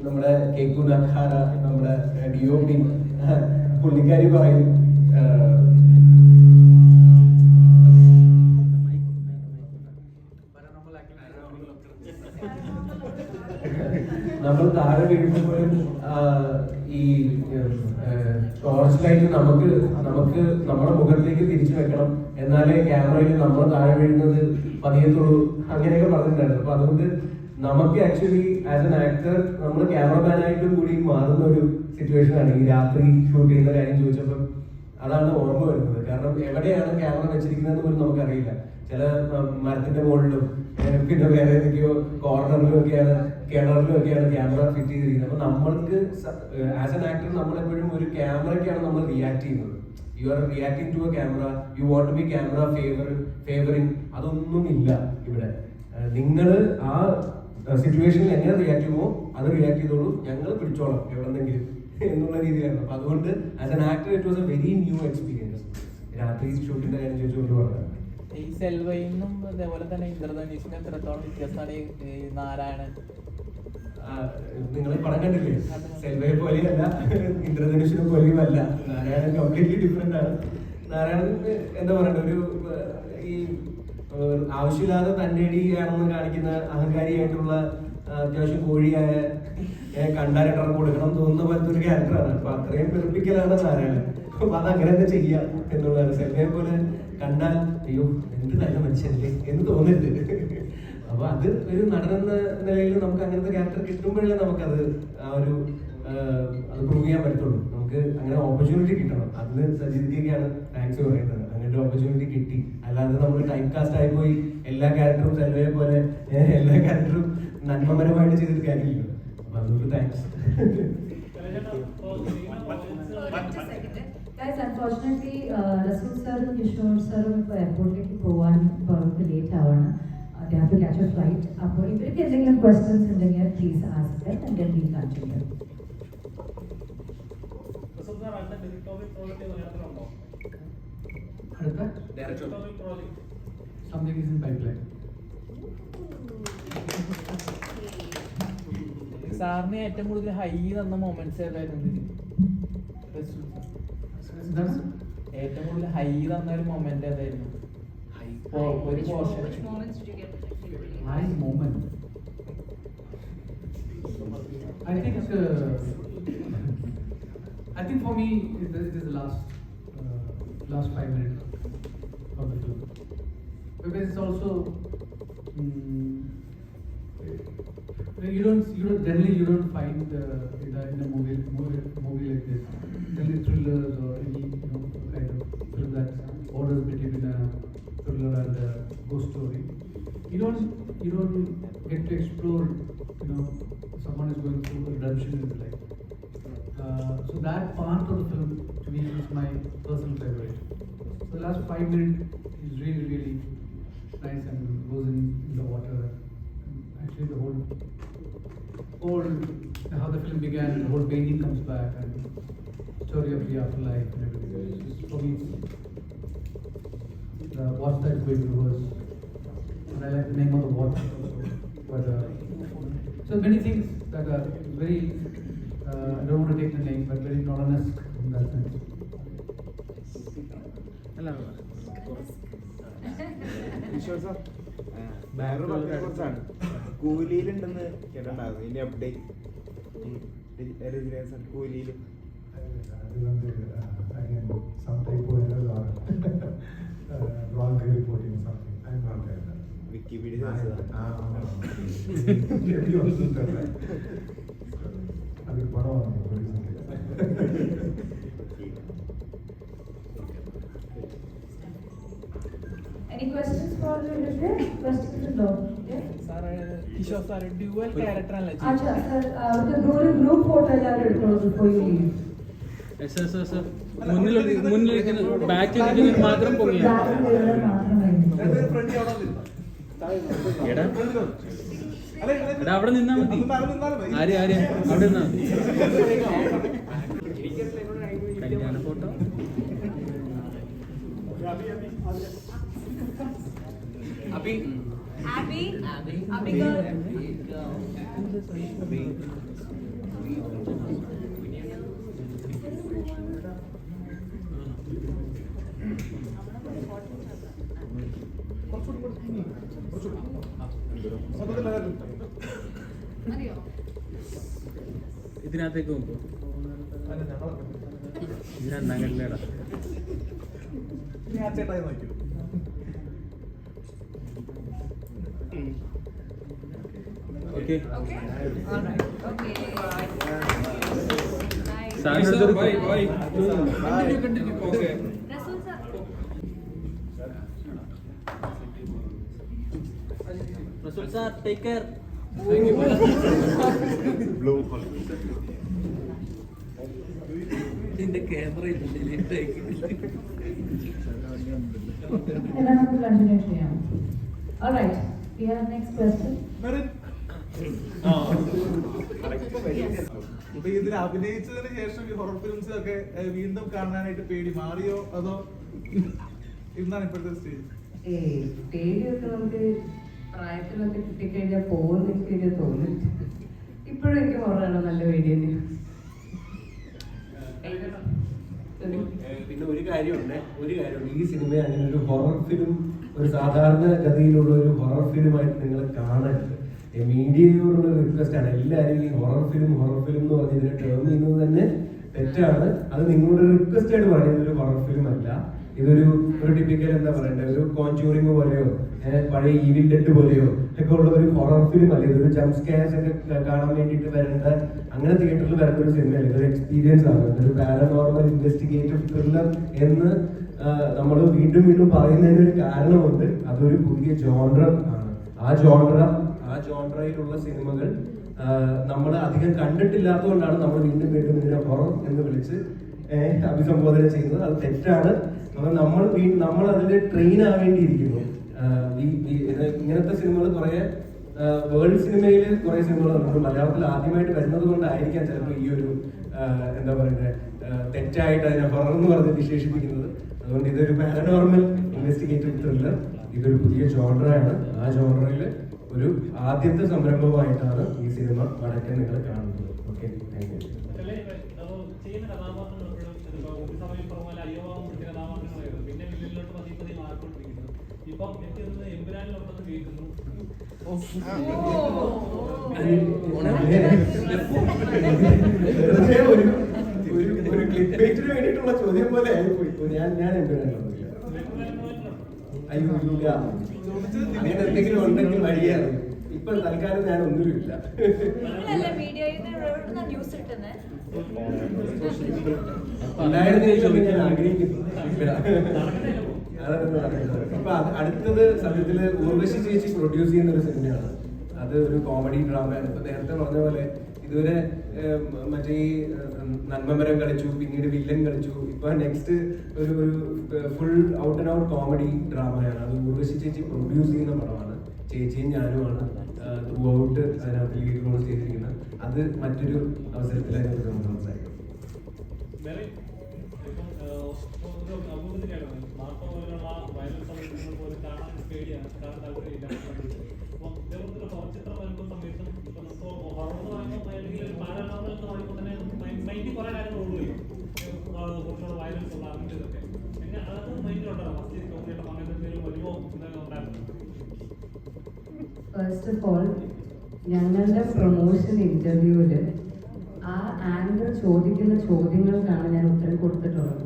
നമ്മുടെ കേക്കു നഖാര, നമ്മുടെ DOP പുള്ളിക്കാരി പറയും നമ്മൾ താഴെ വീഴുമ്പോഴും ഈ ടോർച്ച് ലൈറ്റ് നമുക്ക് നമ്മുടെ മുഖത്തേക്ക് തിരിച്ചു വെക്കണം, എന്നാലേ ക്യാമറയിൽ നമ്മൾ താഴെ വീഴുന്നത് പതിയത്തുള്ളൂ, അങ്ങനെയൊക്കെ പറഞ്ഞിട്ടുണ്ടായിരുന്നു. അപ്പൊ അതുകൊണ്ട് നമുക്ക് ആക്ച്വലി ആസ് എൻ ആക്ടർ നമ്മൾ ക്യാമറമാനായിട്ടും കൂടി മാറുന്ന ഒരു സിറ്റുവേഷൻ ആണ് ഈ രാത്രി ഷൂട്ട് ചെയ്യുന്ന കാര്യം ചോദിച്ചപ്പോൾ അതാണ് ഓർമ്മ വരുന്നത്. കാരണം എവിടെയാണ് ക്യാമറ വെച്ചിരിക്കുന്നത് പോലും നമുക്കറിയില്ല. ചില മരത്തിന്റെ മുകളിലും പിന്നെ വേറെ ഏതൊക്കെയോ കോർണറിലും ഒക്കെയാണ് ക്യാമറ ഫിറ്റ് ചെയ്തിരിക്കുന്നത്. അപ്പൊ നമ്മൾക്ക് ആസ് എൻ ആക്ടർ നമ്മളെപ്പോഴും ഒരു ക്യാമറയ്ക്കാണ് നമ്മൾ റിയാക്ട് ചെയ്യുന്നത്. You are reacting to a camera, you want to be camera favouring. അതൊന്നും ഇല്ല ഇവിടെ. നിങ്ങൾ ആ സിറ്റുവേഷനിൽ എങ്ങനെ റിയാക്ട് ചെയ്യുമോ അത് റിയാക്ട് ചെയ്തോളൂ, ഞങ്ങൾ പിടിച്ചോളാം എവിടെന്നെങ്കിലും എന്നുള്ള രീതിയിലായിരുന്നു. അപ്പൊ അതുകൊണ്ട് as an actor it was A very new experience. രാത്രി ഷൂട്ടിന്റെ കാര്യം ചോദിച്ചുകൊണ്ട് പറഞ്ഞത് ഈ സെൽവയിന്നും അതേപോലെ തന്നെ ഇന്ദ്രധനുഷിനും എത്രത്തോളം വ്യത്യാസമാണ് ഈ നാരായണൻ? നിങ്ങൾ പടം കണ്ടില്ലേ? സെൽവയെ പോലെയല്ല, ഇന്ദ്രധനുഷിനെ പോലെയുമല്ല. നാരായണൻ കംപ്ലീറ്റ്ലി ഡിഫറെന്റ് ആണ്. നാരായണൻ എന്താ പറയണ്ട, ഒരു ഈ ആവശ്യമില്ലാതെ തന്നേടിയാണെന്ന് കാണിക്കുന്ന അഹങ്കാരിയായിട്ടുള്ള അത്യാവശ്യം കോഴിയായ കണ്ടാലിട്ടർ കൊടുക്കണം തോന്നുന്ന പോലത്തെ ഒരു ക്യാരക്ടറാണ്. അപ്പൊ അത്രയും വെറുപ്പിക്കലാണ് നാരായണൻ. അപ്പൊ അതങ്ങനെ തന്നെ ചെയ്യാം എന്നുള്ളതാണ്. സെൽവയെ പോലെ കണ്ടാൽ അയ്യോ എന്ത് നല്ല മനുഷ്യനല്ലേ എന്ന് തോന്നരുത്. അപ്പൊ അത് ഒരു നടനെന്ന നിലയിൽ നമുക്ക് അങ്ങനത്തെ ക്യാരക്ടർ കിട്ടുമ്പോഴേ നമുക്കത് ആ ഒരു അത് പ്രൂവ് ചെയ്യാൻ പറ്റുള്ളൂ. നമുക്ക് അങ്ങനെ ഓപ്പർച്യൂണിറ്റി കിട്ടണം. അതിന് സജിതിക്കൊക്കെയാണ് താങ്ക്സ് പറയുന്നത്. അങ്ങനെ ഒരു ഓപ്പർച്യൂണിറ്റി കിട്ടി. അല്ലാതെ നമ്മൾ ടൈം കാസ്റ്റ് ആയി പോയി എല്ലാ ക്യാരക്ടറും സെൽവയെ പോലെ എല്ലാ ക്യാരക്ടറും നന്മപരമായിട്ട് ചെയ്തിട്ട് കാര്യമില്ല. അപ്പൊ അതുകൊണ്ട് thanks. Guys, unfortunately, Rasool sir and Kishore sir ഇപ്പോൾ എയർപോർട്ടിലേക്ക് പോകാൻ ഇപ്പോൾ late ആവാണ്. They have to catch a flight. അപ്പോൾ ഇവർക്ക് എന്തെങ്കിലും questions ഉണ്ടെങ്കിൽ please ask them and then we'll continue. Something is in pipeline. സാറിന് ഏറ്റവും കൂടുതൽ ഹൈ തന്ന മൊമെന്റ്സ് ഏതായിരുന്നു? ഏറ്റവും കൂടുതൽ ഹൈ തന്ന ഒരു മൊമെന്റ് ഏതായിരുന്നു? ഒരു portion High moment. I think for me it is the last 5 minutes of the film, because it's also you don't generally find in a movie like this, generally thrillers or any kind of film that borders between a thriller and a ghost story. You don't get to explore, someone is going through a redemption in his life. So that part of the film to me is my personal favorite. So the last 5 minutes is really, really nice and goes in the water. Actually the whole how the film began, the whole painting comes back and story of the afterlife and everything. For me, watch that going reverse. And I like the name of the water also. But so many things that are very I don't want to take the name, but very Nolan-esque in that sense. Hello. Kishore sir, വേറൊരു പടത്തിനെ കുറിച്ചാണ്. കൂലിയിലുണ്ടെന്ന് കേട്ടിട്ടുണ്ടായിരുന്നു. ഇനി update കൂലിയിൽ some type of error or wrong reporting or something. I'm not there. Wikipedia അത് പടമാണ്. Any questions for the questions ഉണ്ടോ? Kishore sir dual character അല്ലേ? അച്ഛാ sir ഒരു group photo എല്ലാവരും എടുക്കണം before you leave. സർ മുന്നിൽ ബാക്കിൽ ഇരിക്കുന്നവർ മാത്രം പൊങ്ങിയ എടാ അവിടെ നിന്നാ മതി. ആര് അവിടെ നിന്നാ മതി. കല്യാണ ഫോട്ടോ അബി ഇതിനകത്തേക്ക് നോക്കൂ. ഇതിനെന്താ okay Rasool sir, take care. ഇതിന്റെ ക്യാമറ എല്ലാം നമുക്ക് കണ്ടിന്യൂ ചെയ്യാം. All right, we have next question. ഇപ്പൊ ഇതിൽ അഭിനയിച്ചതിന് ശേഷം ഈ ഹൊറർ ഫിലിംസ് ഒക്കെ വീണ്ടും കാണാനായിട്ട് പേടി മാറിയോ അതോ ഇന്നാണ് ഇപ്പോഴത്തെ സ്റ്റേജ്? പേടിയൊക്കെ നമുക്ക് പ്രായത്തിലൊക്കെ കിട്ടിക്കഴിഞ്ഞാൽ പോകുന്ന എനിക്ക് തോന്നി. ഇപ്പോഴും എനിക്ക് ഹൊററാണ് നല്ല പേടി തന്നെയാണ്. പിന്നെ ഒരു കാര്യമുണ്ട് ഈ സിനിമ അങ്ങനെ ഒരു ഹൊറർ ഫിലിം ഒരു സാധാരണ ഗതിയിലുള്ള ഒരു ഹൊറർ ഫിലിമായിട്ട് നിങ്ങൾ കാണരുത്. മീഡിയയോടുള്ള റിക്വസ്റ്റ് ആണ്. എല്ലാവരും ഈ ഹൊറർ ഫിലിം എന്ന് പറഞ്ഞ് ഇതിനെ ടേം ചെയ്യുന്നത് തന്നെ തെറ്റാണ്. അത് നിങ്ങളുടെ റിക്വസ്റ്റ് ആയിട്ട് പറയുന്നത് ഒരു ഹൊറർ ഫിലിം അല്ല. ഇതൊരു ടിപ്പിക്കൽ എന്താ പറയണ്ടേ, ഒരു കോൺചൂറിങ് പോലെയോ പഴയ ഈവിൽ ഡെഡ് പോലെയോ ഒക്കെ ഉള്ള ഒരു ഹൊറർ ഫിലിം അല്ല. ഇതൊരു ജംപ് സ്കാർസ് ഒക്കെ കാണാൻ വേണ്ടിയിട്ട് വരേണ്ട, അങ്ങനെ തിയേറ്ററിൽ വരേണ്ട ഒരു സിനിമയല്ല. ഇതൊരു എക്സ്പീരിയൻസ് ആണ്. ഇതൊരു പാരനോർമൽ ഇൻവെസ്റ്റിഗേറ്റീവ് ത്രില്ലർ എന്ന് നമ്മൾ വീണ്ടും വീണ്ടും പറയുന്നതിന് ഒരു കാരണമുണ്ട്. അതൊരു പുതിയ ജോൺറ ആണ്. ആ ജോൺറയിലുള്ള സിനിമകൾ നമ്മൾ അധികം കണ്ടിട്ടില്ലാത്തതുകൊണ്ടാണ് നമ്മൾ വീണ്ടും വീണ്ടും ഇതിനെ ഹൊറർ എന്ന് വിളിച്ച് അഭിസംബോധന ചെയ്യുന്നത്. അത് തെറ്റാണ്. അപ്പൊ നമ്മൾ അതിൽ ട്രെയിൻ ആവേണ്ടിയിരിക്കുന്നു. ഇങ്ങനത്തെ സിനിമകൾ കുറെ വേൾഡ് സിനിമയിൽ കുറെ സിനിമകൾ നമ്മൾ മലയാളത്തിൽ ആദ്യമായിട്ട് വരുന്നത് കൊണ്ടായിരിക്കാം ചിലപ്പോൾ ഈ ഒരു എന്താ പറയുന്നത് തെറ്റായിട്ട് അതിനെ ഹൊറർ എന്ന് പറഞ്ഞ് വിശേഷിപ്പിക്കുന്നത്. അതുകൊണ്ട് ഇതൊരു പാരനോർമൽ ഇൻവെസ്റ്റിഗേറ്റീവ് ത്രില്ലർ, ഇതൊരു പുതിയ ജോൺറയാണ്. ആ ജോൺറയിൽ ഒരു ആദ്യത്തെ സംരംഭമായിട്ടാണ് ഈ സിനിമ വടക്കൻ നിങ്ങൾ കാണുന്നത്. Okay, thank you. ഒരു ക്ലിക്ക് ബൈറ്റിന് വേണ്ടിയിട്ടുള്ള ചോദ്യം പോലെ ആയിപ്പോയി. ഞാൻ എംപുരാനിലൊന്നുമില്ല. അയ്യോ ഇല്ല, അങ്ങനെ എന്തെങ്കിലും ഉണ്ടെങ്കിൽ വഴിയാണ്. ഇപ്പൊ തൽക്കാലം ഞാൻ ഒന്നുമില്ല. ഉണ്ടായിരുന്നില്ല, ഞാൻ ആഗ്രഹിക്കുന്നു. ഇപ്പൊ അടുത്തത് സത്യത്തില് ഉർവശി ചേച്ചി പ്രൊഡ്യൂസ് ചെയ്യുന്ന ഒരു സിനിമയാണ്. അത് ഒരു കോമഡി ഡ്രാമയാണ്. ഇപ്പൊ നേരത്തെ പറഞ്ഞ പോലെ ഇതുവരെ മറ്റേ ഈ നന്മമരം കളിച്ചു, പിന്നീട് വില്ലൻ കളിച്ചു, ഇപ്പൊ നെക്സ്റ്റ് ഒരു full out and out comedy ഡ്രാമയാണ്. അത് ഉർവശി ചേച്ചി പ്രൊഡ്യൂസ് ചെയ്യുന്ന പടമാണ്. ചേച്ചിയും ഞാനുമാണ് ത്രൂ ഔട്ട് അതിനകത്ത് ലീഡ് റോൾ ചെയ്തിരിക്കുന്നത്. അത് മറ്റൊരു അവസരത്തിൽ അതിനകത്ത് നമുക്ക് സംസാരിക്കാം. ഫസ്റ്റ് ഓഫ് ഓൾ, ഞങ്ങളുടെ പ്രൊമോഷൻ ഇന്റർവ്യൂവിൽ ആ ആങ്കർ ചോദിക്കുന്ന ചോദ്യങ്ങൾക്കാണ് ഞാൻ ഉത്തരം കൊടുത്തിട്ടുള്ളത്.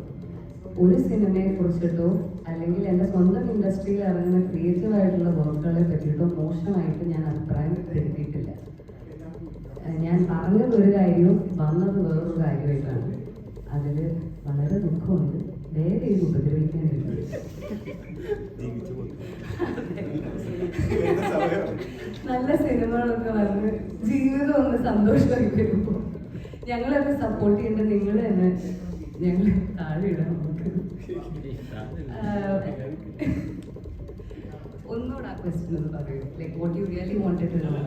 ഒരു സിനിമയെ കുറിച്ചിട്ടോ അല്ലെങ്കിൽ എൻ്റെ സ്വന്തം ഇൻഡസ്ട്രിയിൽ ഇറങ്ങുന്ന ക്രിയേറ്റീവ് ആയിട്ടുള്ള വർക്കുകളെ പറ്റിയിട്ടോ മോശമായിട്ട് ഞാൻ അഭിപ്രായം പെടുത്തിയിട്ടില്ല. ഞാൻ പറഞ്ഞത് ഒരു കാര്യവും വന്നത് വേറൊരു കാര്യമായിട്ടാണ്. അതിൽ വളരെ ദുഃഖമുണ്ട്. വേറെ ഇത് ഉപദ്രവിക്കേണ്ടില്ല. നല്ല സിനിമകളൊക്കെ വന്ന് ജീവിതം ഒന്ന് സന്തോഷമായി വരുമ്പോൾ ഞങ്ങളൊക്കെ സപ്പോർട്ട് ചെയ്യേണ്ടത് നിങ്ങൾ തന്നെ ഞങ്ങൾ താഴെ ഇടാൻ നോക്കുന്നത്. ഒന്നുകൂടെ ആ ക്വസ്റ്റ്യൻ ഒന്ന് പറയൂ. Like what you really wanted to know.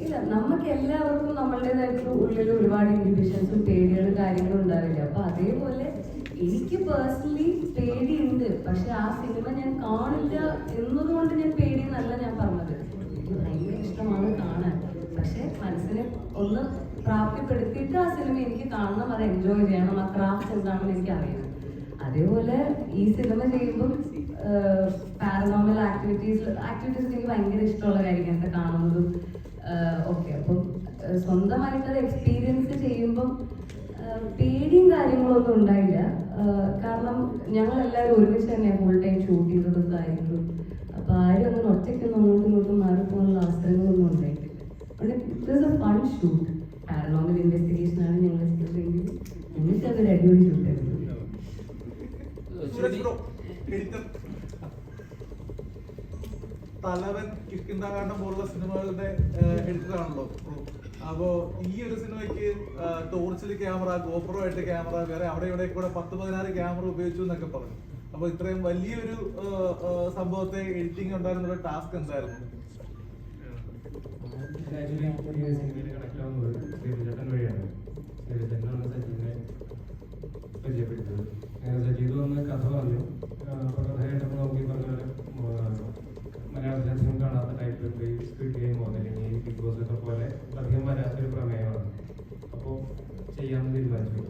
ഇല്ല, നമുക്ക് എല്ലാവർക്കും നമ്മളുടേതായിട്ടുള്ള ഉള്ളിൽ ഒരുപാട് ഇൻഹിബിഷൻസും പേടികളും കാര്യങ്ങളും ഉണ്ടാവില്ല. അപ്പൊ അതേപോലെ എനിക്ക് പേഴ്സണലി പേടിയുണ്ട്. പക്ഷെ ആ സിനിമ ഞാൻ കാണില്ല എന്നതുകൊണ്ട് ഞാൻ പേടിയെന്നല്ല ഞാൻ പറഞ്ഞത്. എനിക്ക് ഭയങ്കര ഇഷ്ടമാണ് കാണാൻ. പക്ഷെ മനസ്സിനെ ഒന്ന് പ്രാപ്തിപ്പെടുത്തിയിട്ട് ആ സിനിമ എനിക്ക് കാണണം, അത് എൻജോയ് ചെയ്യണം. ആ ക്രാഫ്റ്റ് എന്താണെന്ന് എനിക്ക് അറിയണം. അതേപോലെ ഈ സിനിമ ചെയ്യുമ്പം പാരനോർമൽ ആക്ടിവിറ്റീസ് എനിക്ക് ഭയങ്കര ഇഷ്ടമുള്ള കാര്യം എന്താ കാണുന്നതും ഓക്കെ. അപ്പം സ്വന്തമായിട്ടൊരു എക്സ്പീരിയൻസ് ചെയ്യുമ്പം പേടിയും കാര്യങ്ങളൊന്നും ഉണ്ടായില്ല. കാരണം ഞങ്ങളെല്ലാവരും ഒരുമിച്ച് തന്നെ ഫുൾ ടൈം ഷൂട്ട് ചെയ്തതും കാര്യങ്ങളും. അപ്പം ആരും അങ്ങനെ ഒറ്റയ്ക്കൊന്നും അങ്ങോട്ടും ഇങ്ങോട്ടും മാറിപ്പോകാനുള്ള അവസരങ്ങളൊന്നും ഉണ്ടായിട്ടില്ല. It was A fun shoot. Paranormal investigation ആണ് ഞങ്ങൾ ചെയ്തതെങ്കിൽ എന്നിട്ട് അതൊരു അടിപൊളി ഷൂട്ടായിരുന്നു. തലവൻ, കിഷ്കിന്താകാന്ഡം പോലുള്ള സിനിമകളുടെ എഡിറ്ററാണല്ലോ. അപ്പോൾ ഈ ഒരു സിനിമയ്ക്ക് ടോർച്ചിൽ ക്യാമറ, ഗോപ്രോ ആയിട്ട് ക്യാമറ, വേറെ അവിടെ ഇവിടെ കൂടെ 10-16 ക്യാമറ ഉപയോഗിച്ചു എന്നൊക്കെ പറഞ്ഞു. അപ്പോൾ ഇത്രയും വലിയൊരു സംഭവത്തെ എഡിറ്റിംഗ് ഉണ്ടായിരുന്ന ഒരു ടാസ്ക് എന്തായിരുന്നു? സജീദ് വന്ന് കഥ പറഞ്ഞു. അപ്പോൾ കഥ കേട്ടപ്പോൾ നമുക്ക് ഈ പറഞ്ഞ മലയാള ജനസം കാണാത്ത ടൈപ്പ് സ്ക്രിപ്റ്റ് ഗെയിമോ അല്ലെങ്കിൽ അപ്പോൾ ചെയ്യാമെന്ന് തീരുമാനിച്ചു.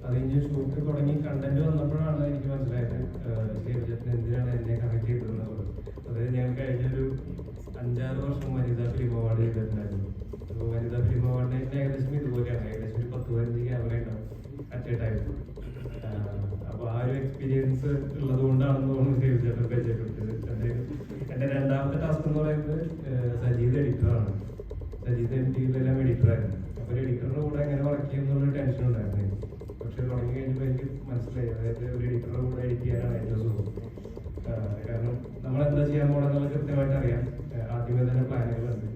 അത് കഴിഞ്ഞ് ഷൂട്ട് തുടങ്ങി കണ്ടന്റ് വന്നപ്പോഴാണ് എനിക്ക് മനസ്സിലായത് ശ്രീവിജയത്തിന് എന്തിനാണ് എന്നെ കണക്ട് ചെയ്തതെന്നുള്ളത്. അതായത് ഞാൻ കഴിഞ്ഞൊരു 5-6 വർഷം വനിതാ ഫിലിം അവാർഡ് ചെയ്തിട്ടുണ്ടായിരുന്നു. അപ്പോൾ വനിതാ ഫിലിം അവാർഡിന് ഏകദേശം ഇതുപോലെയാണ്, ഏകദേശം ഒരു 10-15 ക്യാമറ ഉണ്ടാവും അറ്റ് എ ടൈം. അപ്പോൾ ആ ഒരു എക്സ്പീരിയൻസ് ഉള്ളത് കൊണ്ടാണെന്ന് തോന്നുന്നു ശ്രീവിജയനെ പരിചയപ്പെടുത്തിയത്. എൻ്റെ രണ്ടാമത്തെ ടാസ്ക് എന്ന് പറയുന്നത് സജീദ് എഡിറ്ററാണ്. സജീദ് എഡിറ്റിലെല്ലാം എഡിറ്ററായിരുന്നു. അപ്പോൾ ഒരു എഡിറ്ററുടെ കൂടെ എങ്ങനെ വർക്ക് ചെയ്യുമെന്നുള്ളൊരു ടെൻഷൻ ഉണ്ടായിരുന്നു. പക്ഷെ തുടങ്ങി കഴിഞ്ഞപ്പോൾ എനിക്ക് മനസ്സിലായി, അതായത് ഒരു എഡിറ്ററുടെ കൂടെ എഡിറ്റ് ചെയ്യാനാണ് ഏറ്റവും സുഖം. കാരണം നമ്മളെന്താ ചെയ്യാൻ പോകണമെന്നുള്ളത് കൃത്യമായിട്ട് അറിയാം. ആദ്യമേ തന്നെ പ്ലാനുകളുണ്ട്.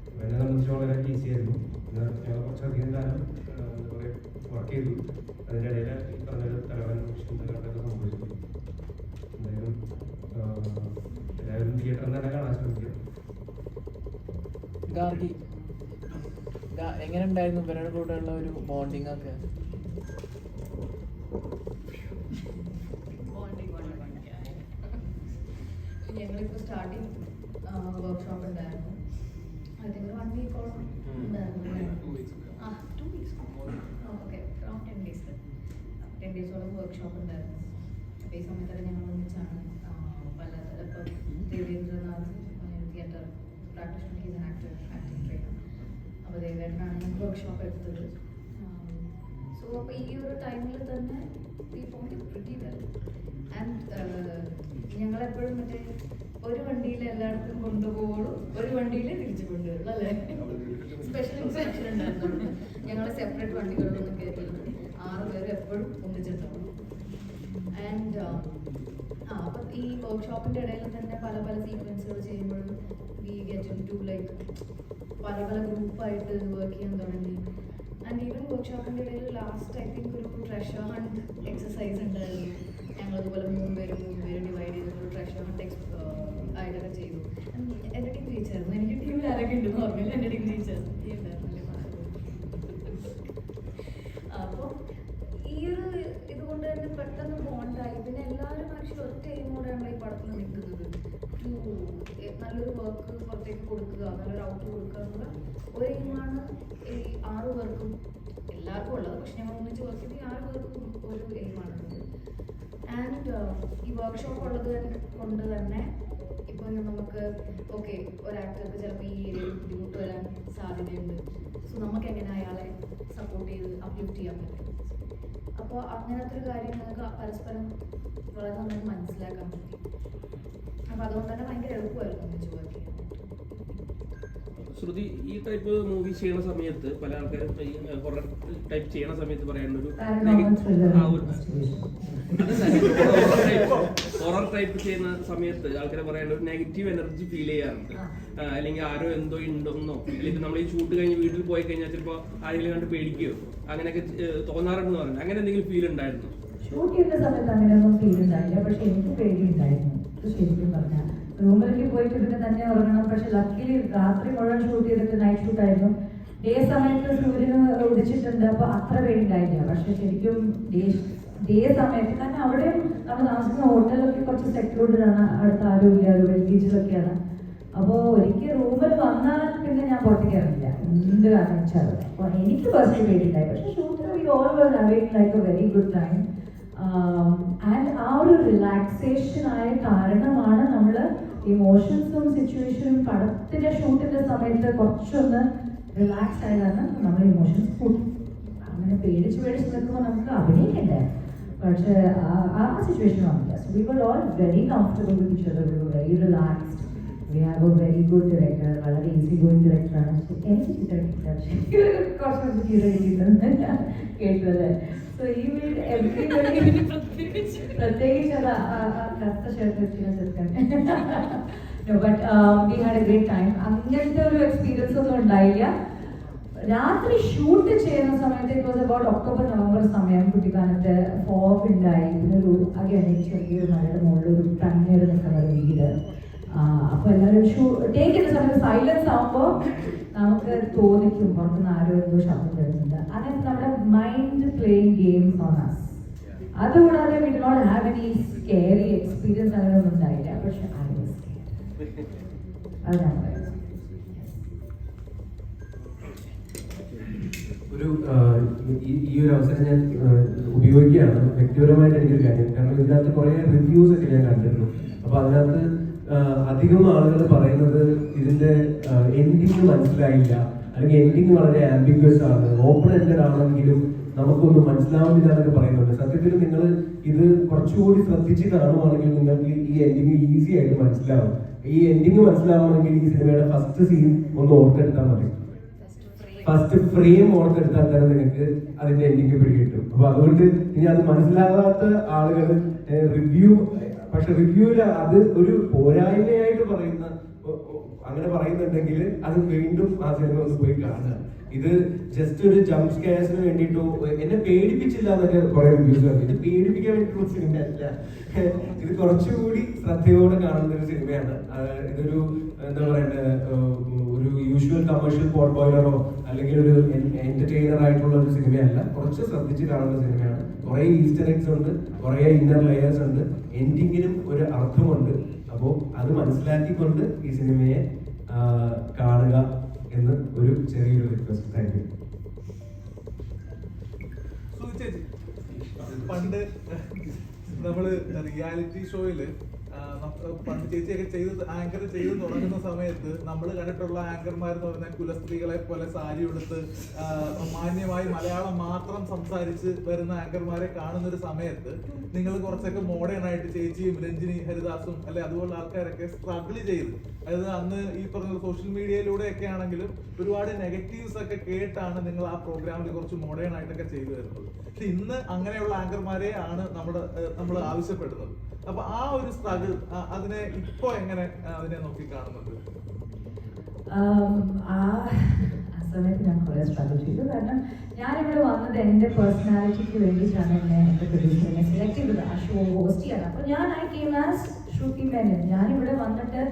അപ്പോൾ എന്നെ സംബന്ധിച്ച് വളരെ ഈസി ആയിരുന്നു. ഞങ്ങൾ കുറച്ചധികം കാലം എന്താ പറയുക വർക്ക് ചെയ്തു. അതിൻ്റെ ഇടയിൽ ഈ പറഞ്ഞൊരു തലവൻ ചിന്തകളൊക്കെ സംഭവിച്ചു. എന്തായാലും എല്ലാവരും തിയേറ്ററിൽ തന്നെ കാണാൻ ശ്രമിക്കുക. ഗാർഗി എങ്ങനെ ഉണ്ടായിരുന്നു ഇവരുടെ കൂടെയുള്ള ഒരു ബോണ്ടിങ് ഒക്കെ? ഞങ്ങളിപ്പോൾ സ്റ്റാർട്ടിങ് വർക്ക്ഷോപ്പ് ഉണ്ടായിരുന്നു. അതിന് 1 വീക്കോളം ഉണ്ടായിരുന്നു. 2 വീക്സ് ഓക്കെ, അറൗണ്ട് 10 ഡേയ്സ് 10 ഡേയ്സോളം വർക്ക്ഷോപ്പ് ഉണ്ടായിരുന്നു. അപ്പോൾ ഈ സമയത്തൊക്കെ ഞങ്ങൾ ഒന്നിച്ചാണ് പല ഇപ്പോൾ Devendranath theatre practitioner, acting trainer. അപ്പോൾ ദേവേന്ദ്രനാണ് ഞങ്ങൾക്ക് വർക്ക്ഷോപ്പ് എടുത്തത്. സോ അപ്പോൾ ഈ ഒരു ടൈമിൽ തന്നെ we found it pretty well. And ഞങ്ങളെപ്പോഴും മറ്റേ ഒരു വണ്ടിയിൽ എല്ലായിടത്തും കൊണ്ടുപോകുള്ളൂ, ഒരു വണ്ടിയിൽ തിരിച്ചു കൊണ്ടുവരുള്ളൂ അല്ലേ. സ്പെഷ്യൽ ഇൻസ്ട്രക്ഷൻ ഉണ്ടായിരുന്നു. ഞങ്ങൾ സെപ്പറേറ്റ് വണ്ടികളിലൊന്നും കയറ്റില്ല. 6 പേര് എപ്പോഴും ഒന്നിച്ചിട്ടുണ്ടാവും. ആൻഡ് അപ്പം ഈ വർക്ക്ഷോപ്പിൻ്റെ ഇടയിൽ തന്നെ പല പല സീക്വൻസുകൾ ചെയ്യുമ്പോഴും വി ഗെറ്റ് ടു ലൈക്ക് പല പല ഗ്രൂപ്പായിട്ട് വർക്ക് ചെയ്യാൻ തുടങ്ങി. ആൻഡ് ഈവൻ വർക്ക്ഷോപ്പിൻ്റെ ഇടയിൽ ലാസ്റ്റ് ഐ തിങ്ക് ഒരു ട്രഷർ ഹണ്ട് എക്സസൈസ് ഉണ്ടായിരുന്നു. ഞങ്ങളതുപോലെ 3 പേര് ഡിവൈഡ് ചെയ്തിട്ട് ട്രഷർ ഹണ്ട് ആയിട്ടൊക്കെ ചെയ്തു. എൻ്റെ ടീം ജയിച്ചായിരുന്നു. എനിക്ക് ടീമിൽ ആരൊക്കെ ഉണ്ടെന്ന് പറഞ്ഞില്ല. എൻ്റെ ടീം ജയിച്ചായിരുന്നു. ഈ ഉണ്ടായിരുന്നല്ലേ. അപ്പോൾ ഈ ഒരു ഇതുകൊണ്ട് തന്നെ പെട്ടെന്ന് ബോണ്ടായി. പിന്നെ എല്ലാവരും ആക്ച്വലി ഒറ്റ എയിമോടെയാണ് ഈ പടത്തിൽ നിൽക്കുന്നത്. നല്ലൊരു വർക്ക് പുറത്തേക്ക് കൊടുക്കുക, നല്ലൊരു ഔട്ട് കൊടുക്കുക എന്നുള്ള ഒരു എയിമാണ് ഈ 6 പേർക്കും എല്ലാവർക്കും ഉള്ളത്. പക്ഷെ ഞങ്ങൾ ഒന്നിച്ച് വർക്ക് ചെയ്ത് 6 പേർക്കും ഒരു എയിമാണുള്ളത്. ആൻഡ് ഈ വർക്ക്ഷോപ്പ് ഉള്ളത് കൊണ്ട് തന്നെ ഇപ്പോൾ നമുക്ക് ഓക്കെ ഒരു ആക്ടർക്ക് ചിലപ്പോൾ ഈ ഏരിയയിൽ ബുദ്ധിമുട്ട് വരാൻ സാധ്യതയുണ്ട്. സോ നമുക്ക് എങ്ങനെ അയാളെ സപ്പോർട്ട് ചെയ്ത് അപ്ലിഫ്റ്റ് ചെയ്യാൻ പറ്റും. അപ്പോൾ അങ്ങനത്തെ ഒരു കാര്യം നമുക്ക് പരസ്പരം വളരെ നന്നായി മനസ്സിലാക്കാൻ പറ്റി. അപ്പോൾ അതുകൊണ്ട് തന്നെ ഭയങ്കര എളുപ്പമായിരുന്നു ഒന്നിച്ച് വർക്ക് ചെയ്യാൻ. ശ്രുതി, ഈ ടൈപ്പ് മൂവി ചെയ്യുന്ന സമയത്ത് പല ആൾക്കാരും ഈ ഹൊറർ ടൈപ്പ് ചെയ്യുന്ന സമയത്ത് പറയാനുള്ളൊരു ഹൊറർ ടൈപ്പ് ചെയ്യുന്ന സമയത്ത് ആൾക്കാരെ പറയാനുള്ള ഒരു നെഗറ്റീവ് എനർജി ഫീൽ ചെയ്യാറുണ്ട്. അല്ലെങ്കിൽ ആരോ എന്തോ ഉണ്ടെന്നോ, അല്ലെങ്കിൽ നമ്മൾ ഈ ഷൂട്ട് കഴിഞ്ഞ് വീട്ടിൽ പോയി കഴിഞ്ഞാൽ ചിലപ്പോൾ ആരെങ്കിലും കണ്ട് പേടിക്കുകയോ അങ്ങനെയൊക്കെ തോന്നാറുണ്ടെന്ന് പറഞ്ഞു. അങ്ങനെ എന്തെങ്കിലും ഫീൽ ഉണ്ടായിരുന്നു? ഷൂട്ട് ചെയ്യുന്ന സമയത്ത് അങ്ങനെയൊന്നും ഫീൽ ഉണ്ടായില്ല. പക്ഷെ എനിക്ക് പേടിയുണ്ടായിരുന്നു ശരിക്കും പറഞ്ഞാൽ. റൂമിലേക്ക് പോയിട്ട് പിന്നെ തന്നെ ഉറങ്ങണം. പക്ഷെ ലക്കിലി രാത്രി മുഴുവൻ ഷൂട്ട് ചെയ്തിട്ട് നൈറ്റ് ഷൂട്ടായിരുന്നു. ഡേ സമയത്ത് സൂര്യന് ഉദിച്ചിട്ടുണ്ട്. അപ്പോൾ അത്ര പേടിയുണ്ടായില്ല. പക്ഷെ ശരിക്കും ഡേ സമയത്ത് കാരണം അവിടെ നമ്മൾ താമസിക്കുന്ന ഹോട്ടലൊക്കെ കുറച്ച് സെക്യൂർഡ് ആണ്. അടുത്ത ആരും ഇല്ല, ഒരു വെൽഗീജിലൊക്കെയാണ്. അപ്പോൾ ഒരിക്കൽ റൂമിൽ വന്നാൽ പിന്നെ ഞാൻ പുറത്തേക്ക് ഇറങ്ങില്ല, എന്ത് കാരണം വെച്ചാൽ. അപ്പോൾ എനിക്ക് ഫസ്റ്റ് പേടിയുണ്ടായി. പക്ഷെ ഷൂട്ടിൽ we all were having like a very good time. And ആ ഒരു റിലാക്സേഷനായ കാരണമാണ് നമ്മൾ ഇമോഷൻസും സിറ്റുവേഷനും പടത്തിൻ്റെ ഷൂട്ടിൻ്റെ സമയത്ത് കുറച്ചൊന്ന് റിലാക്സ് ആയതാണ് നമ്മൾ ഇമോഷൻസ് കൂട്ടും. അങ്ങനെ പേടിച്ച് നിൽക്കുമ്പോൾ നമുക്ക് അഭിനയിക്കണ്ടേ. പക്ഷേ ആ സിറ്റുവേഷൻ വന്നില്ല. So we were all very comfortable with each other. We were very relaxed. We have a very good director. വളരെ ഈസി ഗോയിങ് ഡയറക്ടറാണ്. എനിക്ക് കുറച്ച് ചീത്ത കിട്ടിയിട്ടുണ്ട് കേട്ടത്. സോ ഈ വീട് എവരിബഡി പ്രത്യേകിച്ച് അത് കറുത്ത ഷർട്ട് വെച്ചിട്ട് ചെറുക്കാൻ. But we had A great time. അങ്ങനത്തെ ഒരു എക്സ്പീരിയൻസ് ഒന്നും ഉണ്ടായില്ല. രാത്രി ഷൂട്ട് ചെയ്യുന്ന സമയത്ത് it was about October November സമയം. കുട്ടിക്കാലത്ത് ഫോഗ് ഉണ്ടായി. പിന്നെ ഒരു അഗൈൻ ചെറിയൊരു മഴയുടെ മുകളിൽ ഒരു തണ്ണീർ നിൽക്കുന്ന ഒരു വീട്. അപ്പോൾ എല്ലാവരും ടേക്ക് ചെയ്യുന്ന സമയത്ത് സൈലൻസ് ആകുമ്പോൾ നമുക്ക് തോന്നിക്കും പുറത്തുനിന്ന് ആരോ എന്തോ ശബ്ദം വരുന്നുണ്ട്. അങ്ങനത്തെ നമ്മുടെ mind playing games on us. അതുകൂടാതെ we do not have any scary experience അങ്ങനെയൊന്നും ഉണ്ടായില്ല. പക്ഷെ ഐ വാസ് സ്കെയർഡ്. അത് ഞാൻ പറയുന്നത്. ഒരു ഈ ഒരു അവസരം ഞാൻ ഉപയോഗിക്കുകയാണ്. വ്യക്തിപരമായിട്ട് എനിക്കൊരു കാര്യം, കാരണം ഇതിനകത്ത് കുറേ റിവ്യൂസ് ഒക്കെ ഞാൻ കണ്ടിരുന്നു. അപ്പോൾ അതിനകത്ത് അധികം ആളുകൾ പറയുന്നത് ഇതിന്റെ എൻഡിങ് മനസ്സിലായില്ല, അല്ലെങ്കിൽ എൻഡിങ് വളരെ ആംബിഗ്വസ് ആണ്, ഓപ്പൺ എൻഡഡ് ആണെങ്കിലും നമുക്കൊന്നും മനസ്സിലാവുന്നില്ല എന്നൊക്കെ പറയുന്നുണ്ട്. സത്യത്തിൽ നിങ്ങൾ ഇത് കുറച്ചുകൂടി ശ്രദ്ധിച്ച് കാണുവാണെങ്കിൽ നിങ്ങൾക്ക് ഈ എൻഡിങ് ഈസി ആയിട്ട് മനസ്സിലാവും. ഈ എൻഡിങ് മനസ്സിലാവണമെങ്കിൽ ഈ സിനിമയുടെ ഫസ്റ്റ് സീൻ ഒന്ന് ഓർത്തെടുത്താൽ മതി. ഫസ്റ്റ് ഫ്രെയിം ഓർത്തെടുത്താൽ തന്നെ നിങ്ങൾക്ക് അതിന്റെ എൻഡിങ് പിടികിട്ടും. അപ്പൊ അതുകൊണ്ട് ഇനി അത് മനസ്സിലാകാത്ത ആളുകൾ റിവ്യൂ, പക്ഷെ റിവ്യൂവിൽ അത് ഒരു പോരായ്മയായിട്ട് പറയുന്ന അങ്ങനെ പറയുന്നുണ്ടെങ്കിൽ അത് വീണ്ടും ആ സിനിമ ഒന്ന് പോയി കാണുക. ഇത് ജസ്റ്റ് ഒരു ജംപ് സ്കെയർസിന് വേണ്ടിയിട്ടോ എന്നെ പേടിപ്പിച്ചില്ല എന്നൊക്കെ കുറെ റിവ്യൂസ് പറഞ്ഞു. ഇത് പേടിപ്പിക്കാൻ വേണ്ടിയിട്ടുള്ള സിനിമയല്ല, ഇത് കുറച്ചുകൂടി ശ്രദ്ധയോടെ കാണുന്ന ഒരു സിനിമയാണ്. ഇതൊരു എന്താ പറയണ്ടത്, ഒരു യൂഷ്വൽ കമേഴ്ഷ്യൽ പോട്ട് ബോയിലറോ അല്ലെങ്കിൽ ഒരു എന്റർടൈനർ ആയിട്ടുള്ള ഒരു സിനിമയല്ല, കുറച്ച് ശ്രദ്ധിച്ച് കാണുന്ന സിനിമയാണ്. കുറെ ഈസ്റ്റർ എഗ്സ് ഉണ്ട്, കുറെ ഇന്നർ ലെയേഴ്സ് ഉണ്ട്, എൻഡിങ്ങിനും ഒരു അർത്ഥമുണ്ട്. അപ്പോൾ അത് മനസ്സിലാക്കിക്കൊണ്ട് ഈ സിനിമയെ കാണുക എന്ന് ഒരു ചെറിയൊരു റിക്വസ്റ്റ്. Thank you. പണ്ട് നമ്മള് റിയാലിറ്റി ഷോയില് പണ്ട് ചേച്ചിയൊക്കെ ആങ്കർ ചെയ്ത് തുടങ്ങുന്ന സമയത്ത് നമ്മൾ കണ്ടിട്ടുള്ള ആങ്കർമാരെന്ന് പറഞ്ഞാൽ കുലസ്ത്രീകളെ പോലെ സാരി ഉടുത്ത് മാന്യമായി മലയാളം മാത്രം സംസാരിച്ച് വരുന്ന ആങ്കർമാരെ കാണുന്ന ഒരു സമയത്ത് നിങ്ങൾ കുറച്ചൊക്കെ മോഡേൺ ആയിട്ട് ചേച്ചിയും രഞ്ജിനി ഹരിദാസും അല്ലെ അതുപോലുള്ള ആൾക്കാരൊക്കെ സ്ട്രഗിൾ ചെയ്ത്, അതായത് അന്ന് ഈ പറഞ്ഞ സോഷ്യൽ മീഡിയയിലൂടെ ഒക്കെ ആണെങ്കിലും ഒരുപാട് നെഗറ്റീവ്സ് ഒക്കെ കേട്ടാണ് നിങ്ങൾ ആ പ്രോഗ്രാമിൽ കുറച്ച് മോഡേൺ ആയിട്ടൊക്കെ ചെയ്തു വരുന്നത്. പക്ഷെ ഇന്ന് അങ്ങനെയുള്ള ആങ്കർമാരെ ആണ് നമ്മൾ ആവശ്യപ്പെടുന്നത്. അപ്പൊ ആ ഒരു സ്ട്രഗിൾ അതിനെ ഇപ്പൊ എങ്ങനെ അതിനെ നോക്കി കാണുന്നുണ്ട്? ആ സമയത്ത് ഞാൻ കുറെ സ്ട്രഗിൾ ചെയ്തു. കാരണം ഞാനിവിടെ വന്നത് എൻ്റെ പേഴ്സണാലിറ്റിക്ക് വേണ്ടിയിട്ടാണ് എൻ്റെ പ്രൊഡ്യൂസറിനെ സെലക്ട് ചെയ്തത് ആ ഷോ ഹോസ്റ്റ് ചെയ്യാൻ. അപ്പോൾ ഞാൻ I came as Shruti Menon. ഞാനിവിടെ വന്നിട്ട്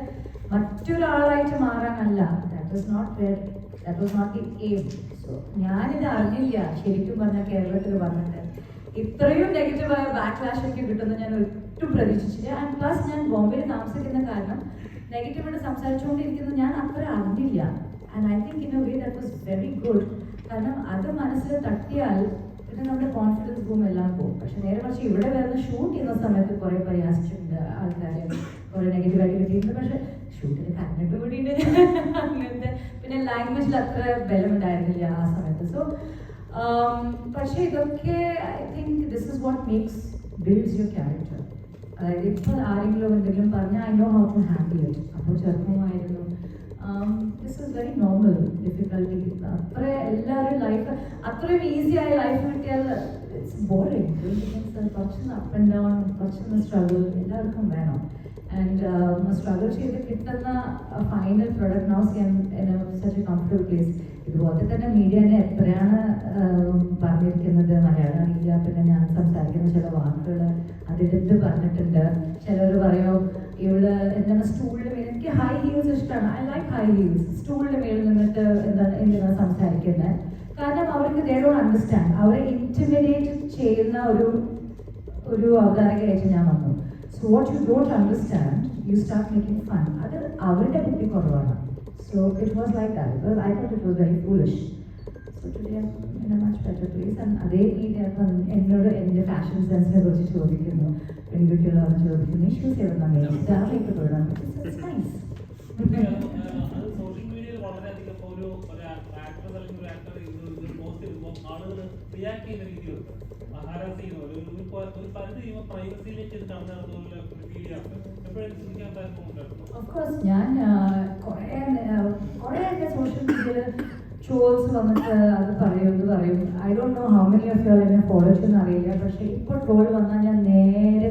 മറ്റൊരാളായിട്ട് മാറാനല്ല. That was not the aim. So ഞാനിത് അറിഞ്ഞില്ല ശരിക്കും പറഞ്ഞാൽ കേരളത്തിൽ വന്നിട്ട് ഇത്രയും നെഗറ്റീവായ ബാക്ക്ലാഷ് ഒക്കെ കിട്ടുമെന്ന് ഞാൻ ഒട്ടും പ്രതീക്ഷിച്ചില്ല. ആൻഡ് പ്ലസ് ഞാൻ ബോംബെയിൽ താമസിക്കുന്ന കാരണം നെഗറ്റീവായിട്ട് സംസാരിച്ചുകൊണ്ടിരിക്കുന്നത് ഞാൻ അത്ര അറിഞ്ഞില്ല. And I think in a way that was very good. കാരണം അത് മനസ്സിൽ തട്ടിയാൽ പിന്നെ നമ്മുടെ കോൺഫിഡൻസ് ബൂം എല്ലാം പോകും. പക്ഷെ നേരെ മറിച്ച് ഇവിടെ വരുന്ന ഷൂട്ട് ചെയ്യുന്ന സമയത്ത് കുറെ പ്രയാസിച്ചിട്ടുണ്ട് ആൾക്കാർ, കുറെ നെഗറ്റീവായിട്ട് കിട്ടിയിട്ടുണ്ട്. പക്ഷെ ഷൂട്ടിന് കണ്ടിട്ട് കൂടിയിട്ട് അങ്ങനത്തെ പിന്നെ ലാംഗ്വേജിൽ അത്ര ബലമുണ്ടായിരുന്നില്ല ആ സമയത്ത്. സോ പക്ഷേ ഇതൊക്കെ I think this is what makes builds your character. അതായത് ഇപ്പോൾ ആരെങ്കിലും എന്തെങ്കിലും പറഞ്ഞാൽ I know how to handle it. അപ്പോൾ ചെറുപ്പമായിരുന്നു this is very normal difficulty. അത്ര എല്ലാവരും ലൈഫ് അത്രയും ഈസി ആയ ലൈഫ് കിട്ടിയാൽ ഇറ്റ്സ് ബോറിംഗ്. കുറച്ചൊന്ന് അപ്പ് ആൻഡ് ഡൗൺ, കുറച്ചൊന്ന് സ്ട്രഗിൾ എല്ലാവർക്കും വേണം. ആൻഡ് സ്ട്രഗിൾ ചെയ്ത് കിട്ടുന്ന final product now see in such a comfortable place. ഇതുപോലെ തന്നെ മീഡിയനെ എത്രയാണ് പറഞ്ഞിരിക്കുന്നത്, മലയാളം അറിയില്ല, പിന്നെ ഞാൻ സംസാരിക്കുന്ന ചില വാക്കുകൾ അതെടുത്ത് പറഞ്ഞിട്ടുണ്ട്. ചിലർ പറയും ഇവിടെ എന്താണ് സ്റ്റൂളിൻ്റെ മേൽ, എനിക്ക് ഹൈ ഹീൽസ് ഇഷ്ടമാണ്, ഐ ലൈക്ക് ഹൈ ഹീൽസ്. സ്റ്റൂളിൻ്റെ മേളിൽ നിന്നിട്ട് എന്താണ് സംസാരിക്കുന്നത്. കാരണം അവർക്ക് ദേ ഡോണ്ട് അണ്ടർസ്റ്റാൻഡ്. അവരെ ഇൻറ്റിമിഡേറ്റ് ചെയ്യുന്ന ഒരു അവതാരകയായിട്ട് ഞാൻ വന്നു. So what you don't understand you start making fun. അത് അവരുടെ ബുദ്ധി കുറവാണ്. So it was like that. Because I thought it was very foolish. So today I'm in a much better place. And അതേ എന്നോട് എൻ്റെ ഫാഷൻ സെൻസിനെ കുറിച്ച് ചോദിക്കുന്നു, പെൺകുട്ടികളാണ് ചോദിക്കുന്നു, ഇഷ്യൂസ് ചെയ്യണം ഇതാറൊക്കെ തൊഴണം. It's nice. സോഷ്യൽ മീഡിയയിൽ വളരെയധികം ഒരു ആക്ട്രസ് അല്ലെങ്കിൽ ഒരു ആക്ടർ പോസ്റ്റ് ചെയ്യുമ്പോൾ ആളുകൾ റിയാക്ട് ചെയ്യുന്ന രീതിയുണ്ട്. ഹാരാസ് ചെയ്യുന്ന ഒരു പരിധി ചെയ്യുമ്പോൾ പ്രൈവസിയിലേക്ക് ഇത് കാണുന്ന ഫീൽ ചെയ്യാറുണ്ട്. എപ്പോഴും ചിന്തിക്കാൻ താല്പര്യമുണ്ടായിരുന്നു. ഓഫ് കോഴ്സ് ഞാൻ കുറേയൊക്കെ സോഷ്യൽ മീഡിയയിൽ ട്രോൾസ് വന്നിട്ട് അത് പറയും. I don't know how many of you are എന്നെ ഫോളോ ചെയ്യുന്ന അറിയില്ല. പക്ഷേ ഇപ്പോൾ ട്രോൾ വന്നാൽ ഞാൻ നേരെ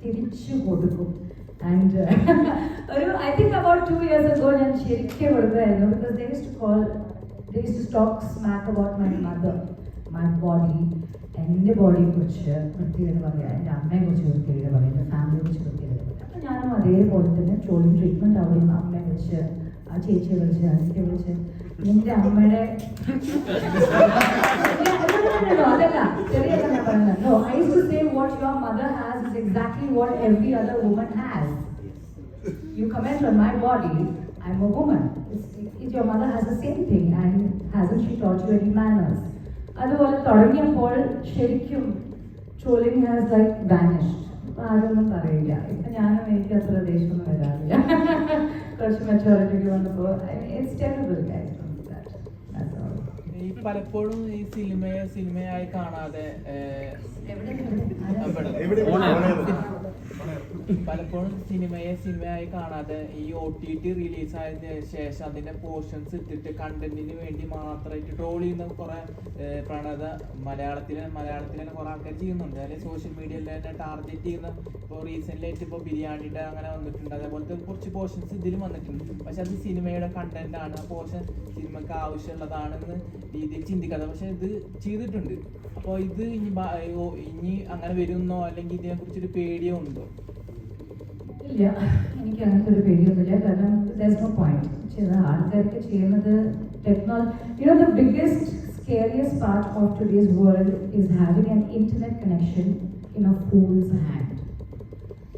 തിരിച്ചു കൊടുക്കും. And I think about 2 years ago ഞാൻ ശരിക്കും കൊടുക്കുമായിരുന്നു. Because they used to talk smack about my mother, my body. എൻ്റെ ബോഡിയെ കുറിച്ച് വൃത്തികേട് പറയുക, എൻ്റെ അമ്മയെ കുറിച്ച് വൃത്തികേട് പറയുക, എൻ്റെ ഫാമിലിയെ കുറിച്ച് വൃത്തികേട് പറയുക. അപ്പം ഞാനും അതേപോലെ തന്നെ ട്രോളിങ് ട്രീറ്റ്മെൻറ്റ് അവിടെയും അമ്മയെ വിളിച്ച്, ആ ചേച്ചിയെ വിളിച്ച്, അനിയത്തെ വിളിച്ച്, നിന്റെ അമ്മയുടെ അതല്ല ചെറിയ ഞാൻ പറയുന്നത്. No, I used to say what your mother has is exactly what every other woman has. You comment on my body, I'm a woman. Your mother has the same thing, and hasn't she taught you any manners? അതുപോലെ തുടങ്ങിയപ്പോൾ ശരിക്കും trawling has like vanished. ഇപ്പം ആരൊന്നും പറയില്ല. ഇപ്പം ഞാനും എനിക്ക് അത്ര ദേഷ്യമൊന്നും വരാറില്ല. കുറച്ച് മെച്ചോറിറ്റിക്ക് വന്നപ്പോൾ ഇറ്റ്സ് ടെറിബിൾ ഗൈസ്. ഈ പലപ്പോഴും ഈ സിനിമയായി കാണാതെ പലപ്പോഴും സിനിമയായി കാണാതെ ഈ OTT റിലീസായതിനു ശേഷം അതിന്റെ പോർഷൻസ് ഇട്ടിട്ട് കണ്ടന്റിന് വേണ്ടി മാത്രമായിട്ട് ട്രോൾ ചെയ്യുന്ന കുറെ പ്രണത മലയാളത്തിൽ തന്നെ കുറെ ആൾക്കാർ ചെയ്യുന്നുണ്ട്. അല്ലെങ്കിൽ സോഷ്യൽ മീഡിയയിൽ തന്നെ ടാർഗറ്റ് ചെയ്യുന്ന ഇപ്പോൾ റീസെന്റ് ആയിട്ട് ഇപ്പോൾ ബിരിയാണിയുടെ അങ്ങനെ വന്നിട്ടുണ്ട്. അതേപോലത്തെ കുറച്ച് പോർഷൻസ് ഇതിലും വന്നിട്ടുണ്ട്. പക്ഷെ അത് സിനിമയുടെ കണ്ടന്റ് ആണ്, ആ പോർഷൻ സിനിമക്ക് ആവശ്യമുള്ളതാണെന്ന് രീതിയിൽ ചിന്തിക്കാതെ പക്ഷെ ഇത് ചെയ്തിട്ടുണ്ട്. അപ്പോൾ ഇത് ഇനി അങ്ങനെ വരുന്നോ അല്ലെങ്കിൽ ഇതിനെ കുറിച്ചൊരു പേടിയോ ഉണ്ടോ? ഇല്ല, എനിക്ക് അങ്ങനത്തെ ഒരു പേടിയൊന്നുമില്ല. കാരണം there's no point. ആൾക്കാർക്ക് ചെയ്യുന്നത് technology. The biggest scariest part of today's world is having an internet connection in a fool's hand.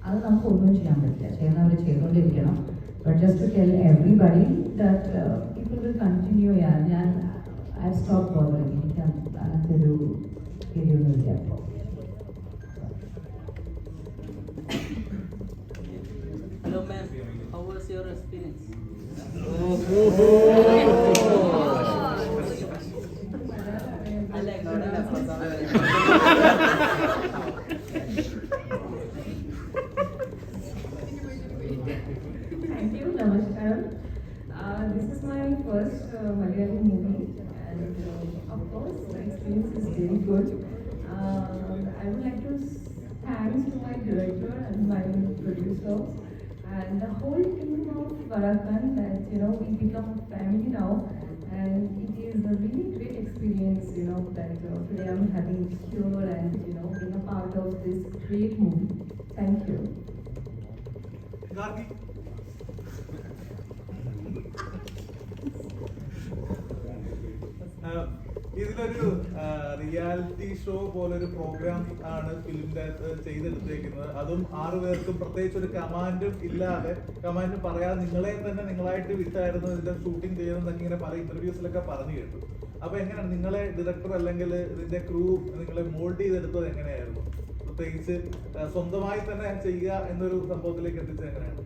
അത് നമുക്ക് ഒന്നും ചെയ്യാൻ പറ്റില്ല. ചെയ്യുന്നവർ ചെയ്തുകൊണ്ടിരിക്കണം. But just to tell everybody that people will continue. I stopped bothering. എനിക്ക് അങ്ങനത്തെ ഒരു പേടിയൊന്നുമില്ല അപ്പോൾ. Hello ma'am, how was your experience? Thank you, Namaskar. This is my first Malayalam movie, and of course, the experience is very good. I would like to thank to my director and my producer and the whole team of Varakan that we become a family now, and it is a really great experience that today I'm having here and being a part of this great movie. Thank you. ഇതിലൊരു reality show പോലൊരു programme ആണ് ഫിലിമിന്റെ ചെയ്തെടുത്തേക്കുന്നത്. അതും 6 പേർക്കും പ്രത്യേകിച്ച് ഒരു കമാൻഡും ഇല്ലാതെ, command പറയാതെ നിങ്ങളെ തന്നെ നിങ്ങളായിട്ട് വിട്ടായിരുന്നു ഇതിന്റെ ഷൂട്ടിംഗ് ചെയ്യുന്നതെന്നൊക്കെ ഇങ്ങനെ പല ഇന്റർവ്യൂസിലൊക്കെ പറഞ്ഞു കേട്ടു. അപ്പൊ എങ്ങനെയാണ് നിങ്ങളെ ഡയറക്ടർ അല്ലെങ്കിൽ ഇതിന്റെ ക്രൂ നിങ്ങളെ മോൾഡ് ചെയ്തെടുത്തത് എങ്ങനെയായിരുന്നു? പ്രത്യേകിച്ച് സ്വന്തമായി തന്നെ ചെയ്യുക എന്നൊരു സംഭവത്തിലേക്ക് എത്തിച്ചത് എങ്ങനെയാണ്?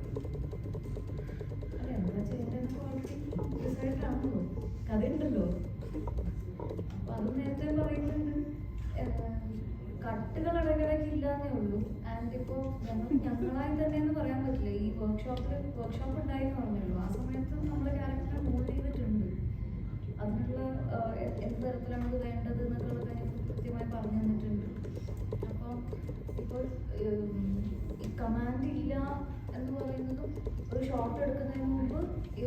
കഥയുണ്ടല്ലോ, അപ്പൊ അത് നേരത്തെ പറയുന്നുണ്ട്. കട്ടുകൾ ഇടയ്ക്കിടയ്ക്ക് ഇല്ലാന്നേ ഉള്ളൂ. ആൻഡ് ഇപ്പോൾ ഞങ്ങളായി തന്നെ എന്ന് പറയാൻ പറ്റില്ല. ഈ വർക്ക്ഷോപ്പ് ഉണ്ടായിരുന്നു പറഞ്ഞല്ലോ, ആ സമയത്ത് നമ്മുടെ ക്യാരക്ടറെ മോൾഡ് ചെയ്തിട്ടുണ്ട്. അതിനുള്ള എന്ത് തരത്തിലാണ് ഇത് വേണ്ടത് എന്നൊക്കെയുള്ള കാര്യം കൃത്യമായി പറഞ്ഞു തന്നിട്ടുണ്ട്. അപ്പോൾ ഇപ്പോൾ ഈ കമാൻഡ് ഇല്ല എന്ന് പറയുന്നതും ഒരു ഷോട്ട് എടുക്കുന്നതിന് മുമ്പ്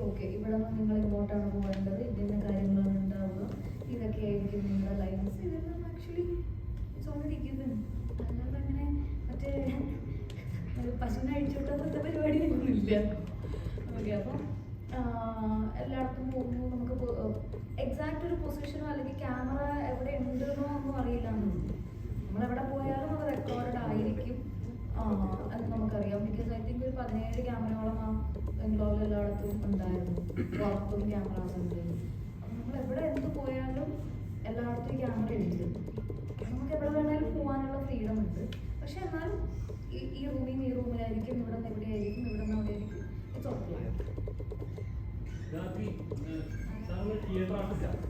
ഓക്കെ ഇവിടെ നിന്ന് നിങ്ങൾ ഇങ്ങോട്ടാണ് പോകേണ്ടത്, ഇതിൻ്റെ കാര്യങ്ങളാണ് ഉണ്ടാവുക, ഇതൊക്കെ ആയിരിക്കും നിങ്ങളുടെ ലൈൻസ്, ഇതെല്ലാം ആക്ച്വലി ഇറ്റ്സ് ഓൾറെഡി ഗിവൻ. അല്ലാതെ അങ്ങനെ മറ്റേ പശുവിനെ അഴിച്ചുവിട്ട പോലത്തെ പരിപാടിയൊന്നും ഇല്ല. ഓക്കെ, അപ്പം എല്ലായിടത്തും പോകുന്നു. നമുക്ക് എക്സാക്റ്റ് ഒരു പൊസിഷനോ അല്ലെങ്കിൽ ക്യാമറ എവിടെ ഉണ്ടെന്നോ ഒന്നും അറിയില്ല. നമ്മളെവിടെ പോയാലും അത് റെക്കോർഡ് ആയിരിക്കും എന്ന് നമുക്കറിയാം. ബിക്കോസ് ഐ തിങ്ക് ഒരു 17 ക്യാമറയോളം ആ ബംഗ്ലോറിൽ എല്ലായിടത്തും ഉണ്ടായിരുന്നു. പുറത്തും ക്യാമറാസ് ഉണ്ട്. അപ്പം നമ്മൾ എവിടെ എന്ത് പോയാലും എല്ലായിടത്തും ഈ ക്യാമറ ഉണ്ട്. നമുക്ക് എവിടെ വേണമെങ്കിലും പോകാനുള്ള ഫ്രീഡം ഉണ്ട്. പക്ഷെ എന്നാലും ഈ റൂമിൽ ഈ റൂമിലായിരിക്കും, ഇവിടെ നിന്ന് എവിടെയായിരിക്കും, ഇവിടെ നിന്ന് അവിടെ ആയിരിക്കും. It's okay. തിയേറ്റർ ആർട്ടിസ്റ്റാണ്.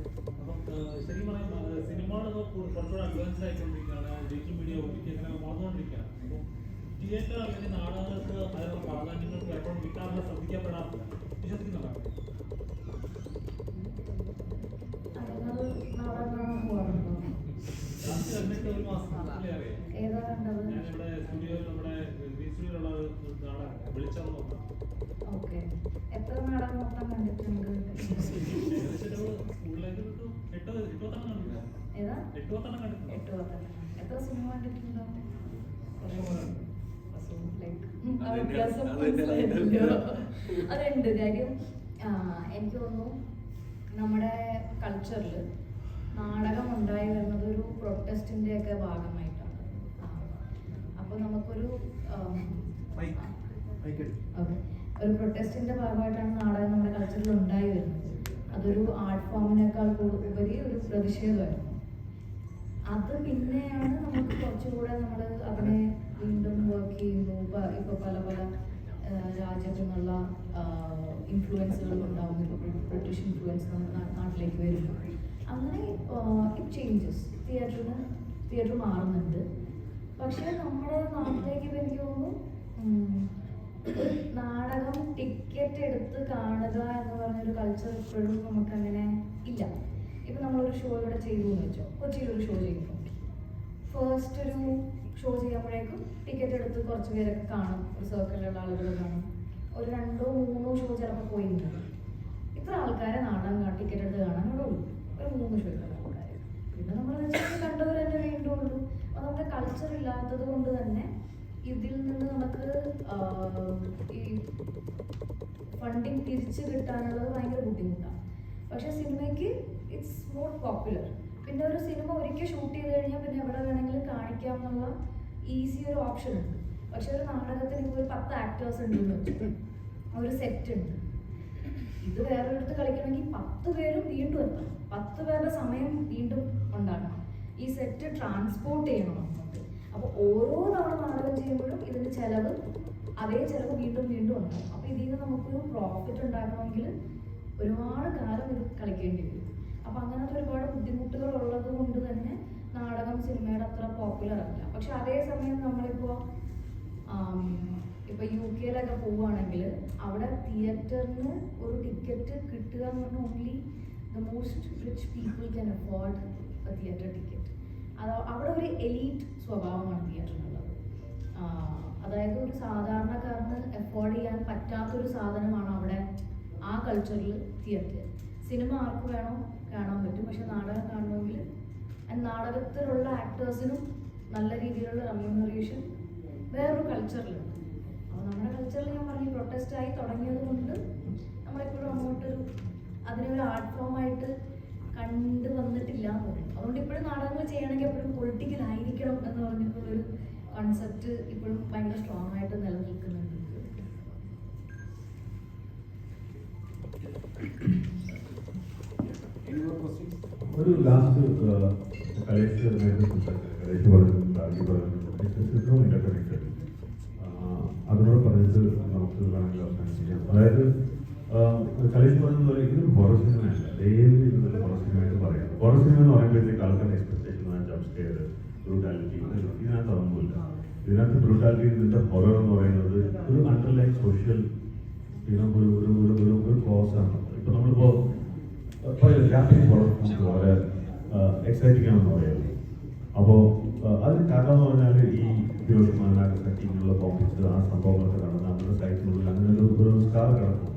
അപ്പം ശരിക്കും പറഞ്ഞാൽ സിനിമകളൊക്കെ കുറച്ചുകൂടെ അഡ്വാൻസ്ഡ് ആയിക്കൊണ്ടിരിക്കുകയാണ്. ഡിജിറ്റൽ മീഡിയ OTT അങ്ങനെ വളർന്നുകൊണ്ടിരിക്കുകയാണ്. അപ്പം തിയേറ്റർ അല്ലെങ്കിൽ നാടകങ്ങൾക്ക് അതിനുള്ള പ്രാധാന്യങ്ങൾക്ക് എപ്പോഴും കിട്ടാറില്ല, ശ്രദ്ധിക്കപ്പെടാറില്ല. വിശ്വസിക്കുന്നുണ്ടോ? ലാസ്റ്റ് കണ്ടിട്ട് 1 മാസം അറിയാം. ഞാനിവിടെ സ്റ്റുഡിയോയിൽ നമ്മുടെ സ്റ്റുഡിയോയിലുള്ള നാടകം വിളിച്ചത് നോക്കാം. ഓക്കെ, എത്ര നാടകം മൊത്തം കണ്ടിട്ടുണ്ട്? ഏതാ? 8 എത്ര സിനിമ കണ്ടിട്ടുണ്ടോ? അതുണ്ട്. കാര്യം എനിക്ക് തോന്നുന്നു നമ്മുടെ കൾച്ചറിൽ നാടകം ഉണ്ടായി വരുന്നത് ഒരു പ്രൊട്ടസ്റ്റിന്റെ ഒക്കെ ഭാഗമായിട്ടാണ്. അപ്പോൾ നമുക്കൊരു ഒരു പ്രൊട്ടസ്റ്റിന്റെ ഭാഗമായിട്ടാണ് നാടകം നമ്മുടെ കൾച്ചറിൽ ഉണ്ടായി വരുന്നത്. അതൊരു ആർട്ട് ഫോമിനേക്കാൾ ഉപരി ഒരു പ്രതിഷേധമായിരുന്നു. അത് പിന്നെയാണ് നമുക്ക് കുറച്ചുകൂടെ നമ്മൾ അതിനെ വീണ്ടും വർക്ക് ചെയ്യുന്നു. ഇപ്പോൾ പല പല രാജ്യത്തു നിന്നുള്ള ഇൻഫ്ലുവൻസുകൾ ഉണ്ടാവുന്നു. ഇപ്പോൾ ബ്രിട്ടീഷ് ഇൻഫ്ലുവൻസ് നമ്മുടെ നാട്ടിലേക്ക് വരുന്നു. അങ്ങനെ ഇറ്റ് ചേഞ്ചസ്. തിയേറ്റർ മാറുന്നുണ്ട്. പക്ഷേ നമ്മുടെ നാട്ടിലേക്ക് ഇപ്പോൾ എനിക്ക് തോന്നുന്നു നാടകം ടിക്കറ്റ് എടുത്ത് കാണുക എന്ന് പറഞ്ഞൊരു കൾച്ചർ ഇപ്പോഴും നമുക്കങ്ങനെ ഇല്ല. ഇപ്പം നമ്മളൊരു ഷോ ഇവിടെ ചെയ്തു എന്ന് വെച്ചോ, കൊച്ചിയിലൊരു ഷോ ചെയ്യുന്നു. ഫസ്റ്റ് ഒരു ഷോ ചെയ്യുമ്പോഴേക്കും ടിക്കറ്റ് എടുത്ത് കുറച്ച് പേരൊക്കെ കാണും, ഒരു സർക്കിളിലുള്ള ആളുകൾ കാണും. ഒരു 2-3 ഷോ ചിലപ്പോൾ പോയിട്ടുണ്ട്. ഇത്ര ആൾക്കാരെ നാടകം ടിക്കറ്റ് എടുത്ത് കാണാൻ ഇവിടെ ഉള്ളൂ, ഒരു 3 ഷോയിലുള്ള ആൾക്കാർ. പിന്നെ നമ്മൾ കണ്ടവർ തന്നെ വീണ്ടും ഉള്ളൂ. അപ്പോൾ നമ്മുടെ കൾച്ചർ ഇല്ലാത്തത് കൊണ്ട് തന്നെ ഇതിൽ നിന്ന് നമുക്ക് ഈ ഫണ്ടിങ് തിരിച്ച് കിട്ടാനുള്ളത് ഭയങ്കര ബുദ്ധിമുട്ടാണ്. പക്ഷേ സിനിമയ്ക്ക് ഇറ്റ്സ് മോർ പോപ്പുലർ. പിന്നെ ഒരു സിനിമ ഒരിക്കൽ ഷൂട്ട് ചെയ്ത് കഴിഞ്ഞാൽ പിന്നെ എവിടെ വേണമെങ്കിലും കാണിക്കാം എന്നുള്ള ഈസി ഒരു ഓപ്ഷൻ ഉണ്ട്. പക്ഷെ ഒരു നാടകത്തിന് ഇപ്പോൾ ഒരു 10 ആക്ടേഴ്സ് ഉണ്ടെന്ന് വെച്ചിട്ട് ഒരു സെറ്റ് ഉണ്ട്. ഇത് വേറൊരിടത്ത് കളിക്കണമെങ്കിൽ 10 പേരും വീണ്ടും എത്തണം, 10 പേരുടെ സമയം വീണ്ടും ഉണ്ടാക്കണം. ഈ സെറ്റ് ട്രാൻസ്പോർട്ട് ചെയ്യണം നമുക്ക്. അപ്പോൾ ഓരോ തവണ നാടകം ചെയ്യുമ്പോഴും ഇതിൻ്റെ ചിലവ്, അതേ ചിലവ് വീണ്ടും വീണ്ടും ഉണ്ടാകും. അപ്പോൾ ഇതിൽ നിന്ന് നമുക്കൊരു പ്രോഫിറ്റ് ഉണ്ടാക്കണമെങ്കിൽ ഒരുപാട് കാലം ഇത് കളിക്കേണ്ടി വരും. അപ്പോൾ അങ്ങനത്തെ ഒരുപാട് ബുദ്ധിമുട്ടുകൾ ഉള്ളത് കൊണ്ട് തന്നെ നാടകം സിനിമയുടെ അത്ര പോപ്പുലർ അല്ല. പക്ഷെ അതേസമയം നമ്മളിപ്പോൾ UK പോവുകയാണെങ്കിൽ അവിടെ തിയേറ്ററിന് ഒരു ടിക്കറ്റ് കിട്ടുക എന്ന് പറഞ്ഞാൽ only the most rich people can afford A theatre ticket. അവിടെ ഒരു എലീറ്റ് സ്വഭാവമാണ് തിയേറ്ററിനുള്ളത്. അതായത് ഒരു സാധാരണക്കാരന് അഫോർഡ് ചെയ്യാൻ പറ്റാത്തൊരു സാധനമാണ് അവിടെ ആ കൾച്ചറിൽ തിയേറ്റർ. സിനിമ ആർക്ക് വേണോ കാണാൻ പറ്റും, പക്ഷെ നാടകം കാണണമെങ്കിൽ നാടകത്തിലുള്ള ആക്ടേഴ്സിനും നല്ല രീതിയിലുള്ള റെമ്യൂണറേഷൻ വേറൊരു കൾച്ചറിലുണ്ട്. അപ്പോൾ നമ്മുടെ കൾച്ചറിൽ ഞാൻ പറഞ്ഞ് പ്രൊട്ടസ്റ്റായി തുടങ്ങിയത് കൊണ്ട് നമ്മളെപ്പോഴും അങ്ങോട്ടൊരു അതിനൊരു ആർട്ട് ഫോമായിട്ട് കണ്ടു വന്നിട്ടില്ല എന്ന് തോന്നുന്നു. അതുകൊണ്ട് ഇപ്പോഴും നാടകങ്ങൾ ചെയ്യണമെങ്കിൽ എപ്പോഴും പൊളിറ്റിക്കൽ ആയിരിക്കണം എന്ന് പറഞ്ഞിട്ടുള്ളൊരു കൺസെപ്റ്റ് ഇപ്പോഴും ഭയങ്കര സ്ട്രോങ് ആയിട്ട് നിലനിൽക്കുന്നുണ്ട്. ഒരു ലാസ്റ്റ് കലേഷ് അതിനോട് പറഞ്ഞിട്ട് നമുക്ക് വേണമെങ്കിൽ അവസാനിപ്പിക്കാം. അതായത് കലേഷ് പറയുന്നത് പോലെ ഇതൊരു ഹൊറർ സിനിമയല്ല, ദയവ് ഇന്നലെ ഹൊറർ സിനിമയായിട്ട് പറയാം. ഹൊറർ സിനിമ എന്ന് പറയുമ്പോഴത്തേക്ക് ആൾക്കാരുടെ എക്സ്പെക്ടേഷൻ ജംപ് സ്കെയർ, ബ്രൂട്ടാലിറ്റി, ഇതിനകത്ത് അതൊന്നുമില്ല. ഇതിനകത്ത് ബ്രൂട്ടാലിറ്റി ഇതിൻ്റെ ഹൊറർ എന്ന് പറയുന്നത് ഒരു അണ്ടർലൈൻ സോഷ്യൽ ഒരു കോസാണ്. ഇപ്പം നമ്മളിപ്പോൾ ജാപ്പനീസ് ഹൊറർ നമുക്ക് വളരെ എക്സൈറ്റിംഗ് ആണെന്ന് പറയുന്നത്. അപ്പോൾ അതിന് കാരണം എന്ന് പറഞ്ഞാൽ ഈ ഹിരോഷിമ നാഗസാക്കിയിലുള്ള ബോംബിച്ച് ആ സംഭവങ്ങളൊക്കെ നടന്ന് നമ്മുടെ സൈറ്റിനുള്ളിൽ അങ്ങനെ ഒരു സ്റ്റാർ കിടക്കുന്നുണ്ട്.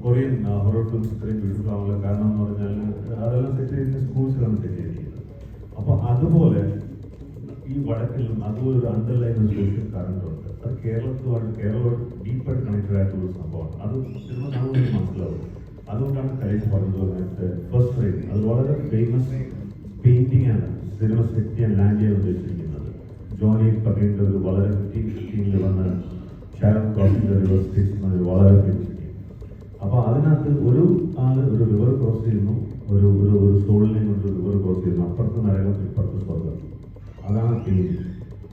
കൊറിയൻ ഹൊറർ ഫിലിംസ് ഇത്രയും ബ്യൂട്ടിഫുൾ ആവുള്ള കാരണം എന്ന് പറഞ്ഞാൽ അതെല്ലാം സെറ്റ് ചെയ്യുന്ന സ്കൂൾസിലാണ് സെറ്റ് ചെയ്തിരിക്കുന്നത്. അപ്പോൾ അതുപോലെ ഈ വടക്കിലും അതുപോലെ ഒരു അണ്ടർലൈൻ സോഷ്യൽ കറണ്ട് ഉണ്ട്. അത് കേരളത്തോട് ഡീപ്പായിട്ട് കണക്റ്റഡ് ആയിട്ടുള്ള ഒരു സംഭവമാണ്. അത് സിനിമ കാണുമ്പോൾ മനസ്സിലാവും. അതുകൊണ്ടാണ് കലേഷ് പറഞ്ഞത് ഫസ്റ്റ് ഫ്രെയിം അത് വളരെ ഫേമസ് പെയിന്റിംഗ് ആണ് സിനിമ സെറ്റ് ചെയ്യാൻ ലാൻഡ് ചെയ്യാൻ ഉദ്ദേശിച്ചിരിക്കുന്നത്. ജോണി പകേൻ്റെ ഒരു വളരെ 15 വന്ന ഷാരോൺ ക്രോസിൻ്റെ റിവർ സ്റ്റേഷൻ വളരെ ഫേമസ് ചെയ്യും. അപ്പോൾ അതിനകത്ത് ഒരു ആള് ഒരു റിവർ ക്രോസ് ചെയ്യുന്നു, ഒരു സോളിനെ കൊണ്ട് റിവർ ക്രോസ് ചെയ്യുന്നു, അപ്പുറത്ത് നരകം ഇപ്പുറത്ത് സ്വർഗം. അതാണ് പെയിന്റിങ്.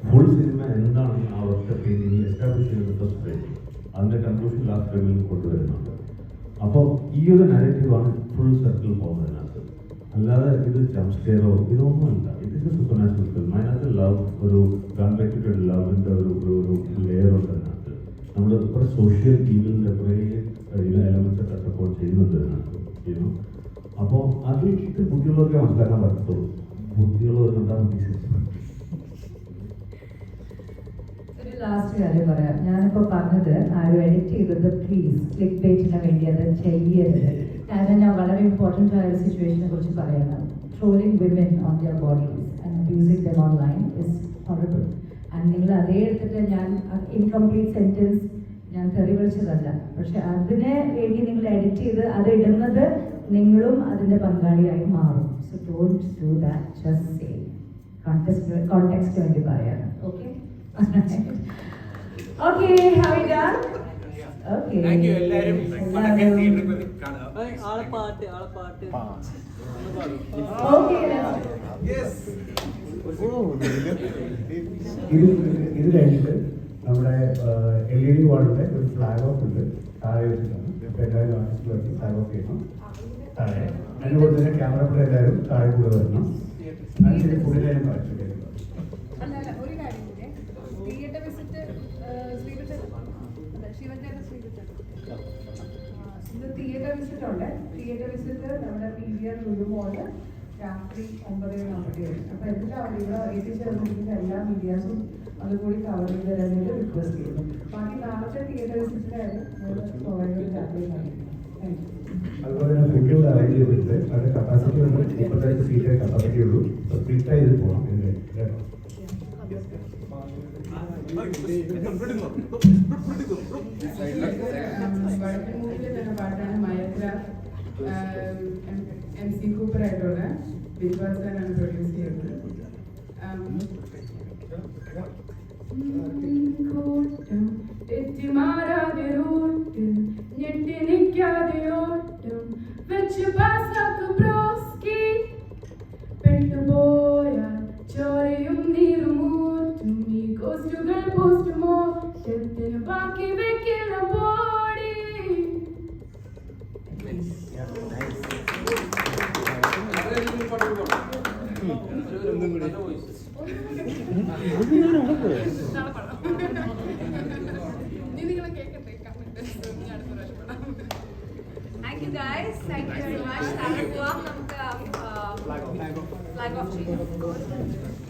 ഫുൾ സിനിമ എന്താണെന്ന് ആ ഒറ്റ പെയിന്റിങ് എസ്റ്റാബ്ലിഷ് ചെയ്യുന്നത് ഫസ്റ്റ് ഫ്രെയിം. അതിൻ്റെ കൺക്ലൂഷൻ ലാസ്റ്റ് ഫ്രെയിമിൽ കൊണ്ടുവരുന്നുണ്ട്. അപ്പോൾ ഈ ഒരു നരേറ്റീവാണ് ഫുൾ സർക്കിൾ പോകുന്നതിനകത്ത്. അല്ലാതെ ഇത് ജംപ്സ്കെയറോ ഇതൊന്നുമല്ല. ഇതിൻ്റെ സൂപ്പർ നാച്ചുറൽ ഫിലിം. അതിനകത്ത് ലവ്, ഒരു കൺവെക്റ്റഡ് ലവിൻ്റെ ഒരു ലെയർ ഉണ്ട് അതിനകത്ത്. നമ്മൾ കുറേ സോഷ്യൽ ഈവലിൻ്റെ കുറേ എലമെൻറ്റ്സ് ഒക്കെ സപ്പോർട്ട് ചെയ്യുന്നുണ്ട് അതിനകത്ത് ചെയ്യുന്നു. അപ്പോൾ അത് ഇത് ബുദ്ധിയുള്ളവർക്ക് മനസ്സിലാക്കാൻ പറ്റത്തുള്ളൂ. ബുദ്ധിയുള്ളവർക്ക് ഉണ്ടാകും. ലാസ്റ്റ് കാര്യം പറയാം. ഞാനിപ്പോൾ പറഞ്ഞത് ആരും എഡിറ്റ് ചെയ്തത് പ്ലീസ് ക്ലിക്ക് പേജിന് വേണ്ടി അത് ചെയ്യരുത്. കാരണം ഞാൻ വളരെ ഇമ്പോർട്ടൻ്റ് ആയ ഒരു സിറ്റുവേഷനെ കുറിച്ച് പറയണം. Trolling women on their bodies and abusing them online is horrible. And നിങ്ങൾ അതേ എടുത്തിട്ട് ഞാൻ ഇൻകംപ്ലീറ്റ് സെൻറ്റൻസ് ഞാൻ തെറി വിളിച്ചതല്ല, പക്ഷെ അതിനെ വേണ്ടി നിങ്ങൾ എഡിറ്റ് ചെയ്ത് അത് ഇടുന്നത് നിങ്ങളും അതിൻ്റെ പങ്കാളിയായി മാറും. So don't do that. Just say context വേണ്ടി പറയാണ്. Okay Okay, how are you done? Okay. Thank you, എല്ലാവരും. ആളെ പാട്ട് Okay, let's ഇത് കഴിഞ്ഞിട്ട് നമ്മുടെ LED വാളിന്റെ ഒരു ഫ്ലാഗ് ഓഫ് ഉണ്ട് താഴെ വെച്ചിട്ടാണ്. ഇപ്പൊ എല്ലാവരും ആർട്ടിസ്റ്റുകൾക്ക് ഫ്ലാഗ് ഓഫ് ചെയ്യണം താഴെ. അതിനുപോലെ തന്നെ ക്യാമറ എല്ലാവരും താഴെ കൂടെ വരണം. അതിന് കൂടുതലും കാണിച്ചു അല്ല ഒരു കാര്യം കൂടെ തിയേറ്റർ വിസിറ്റ് ഇന്ന് തിയേറ്റർ വിസിറ്റ് ഉണ്ട്. തിയേറ്റർ വിസിറ്റ് നമ്മുടെ PVR ലുലു മോള് രാത്രി 9:40 അപ്പൊ എല്ലാവരും ഇവിടെ എത്തിച്ചേർന്നിരിക്കുന്ന എല്ലാ മീഡിയാസും അതുകൂടി കവർ ചെയ്ത് തരാനായിട്ട് റിക്വസ്റ്റ് ചെയ്യുന്നു. ബാക്കി നാളത്തെ തിയേറ്റർ വിസിറ്റിന്റെ കാര്യം പ്രൊവൈഡ് രാത്രി കാണിക്കുന്നു. Thank you. അതുപോലെ തന്നെ ഫുഡ് അറേഞ്ച് ചെയ്തിട്ട് അതിന്റെ കപ്പാസിറ്റി വന്ന് 35 സീറ്റേ കപ്പാസിറ്റി ഉള്ളൂ. സ്പ്ലിറ്റ് ചെയ്ത് പോകണം ഇതിന്റെ വടക്കൻ മൂവിലെ തന്നെ പാട്ടാണ് മയത്ര. MC കൂപ്പർ ആയിട്ടുള്ള വിശ്വാസാണ് പ്രൊഡ്യൂസ് ചെയ്യുന്നത്. കൂട്ടം തെറ്റിമാറാതെ റൂട്ട് ഞെട്ടി നിൽക്കാതെ ഓട്ടം വെച്ച് പാസാക്ക് ബ്രോസ്കി പെട്ടുപോയാൽ ചോരയും നീറുമൂറ്റും ഈ കോസ്റ്റുകൾ പോസ്റ്റുമോട്ടത്തിന് ബാക്കി വെക്കില്ല body. Thank you guys. Thank you very much. Flag off. Flag off.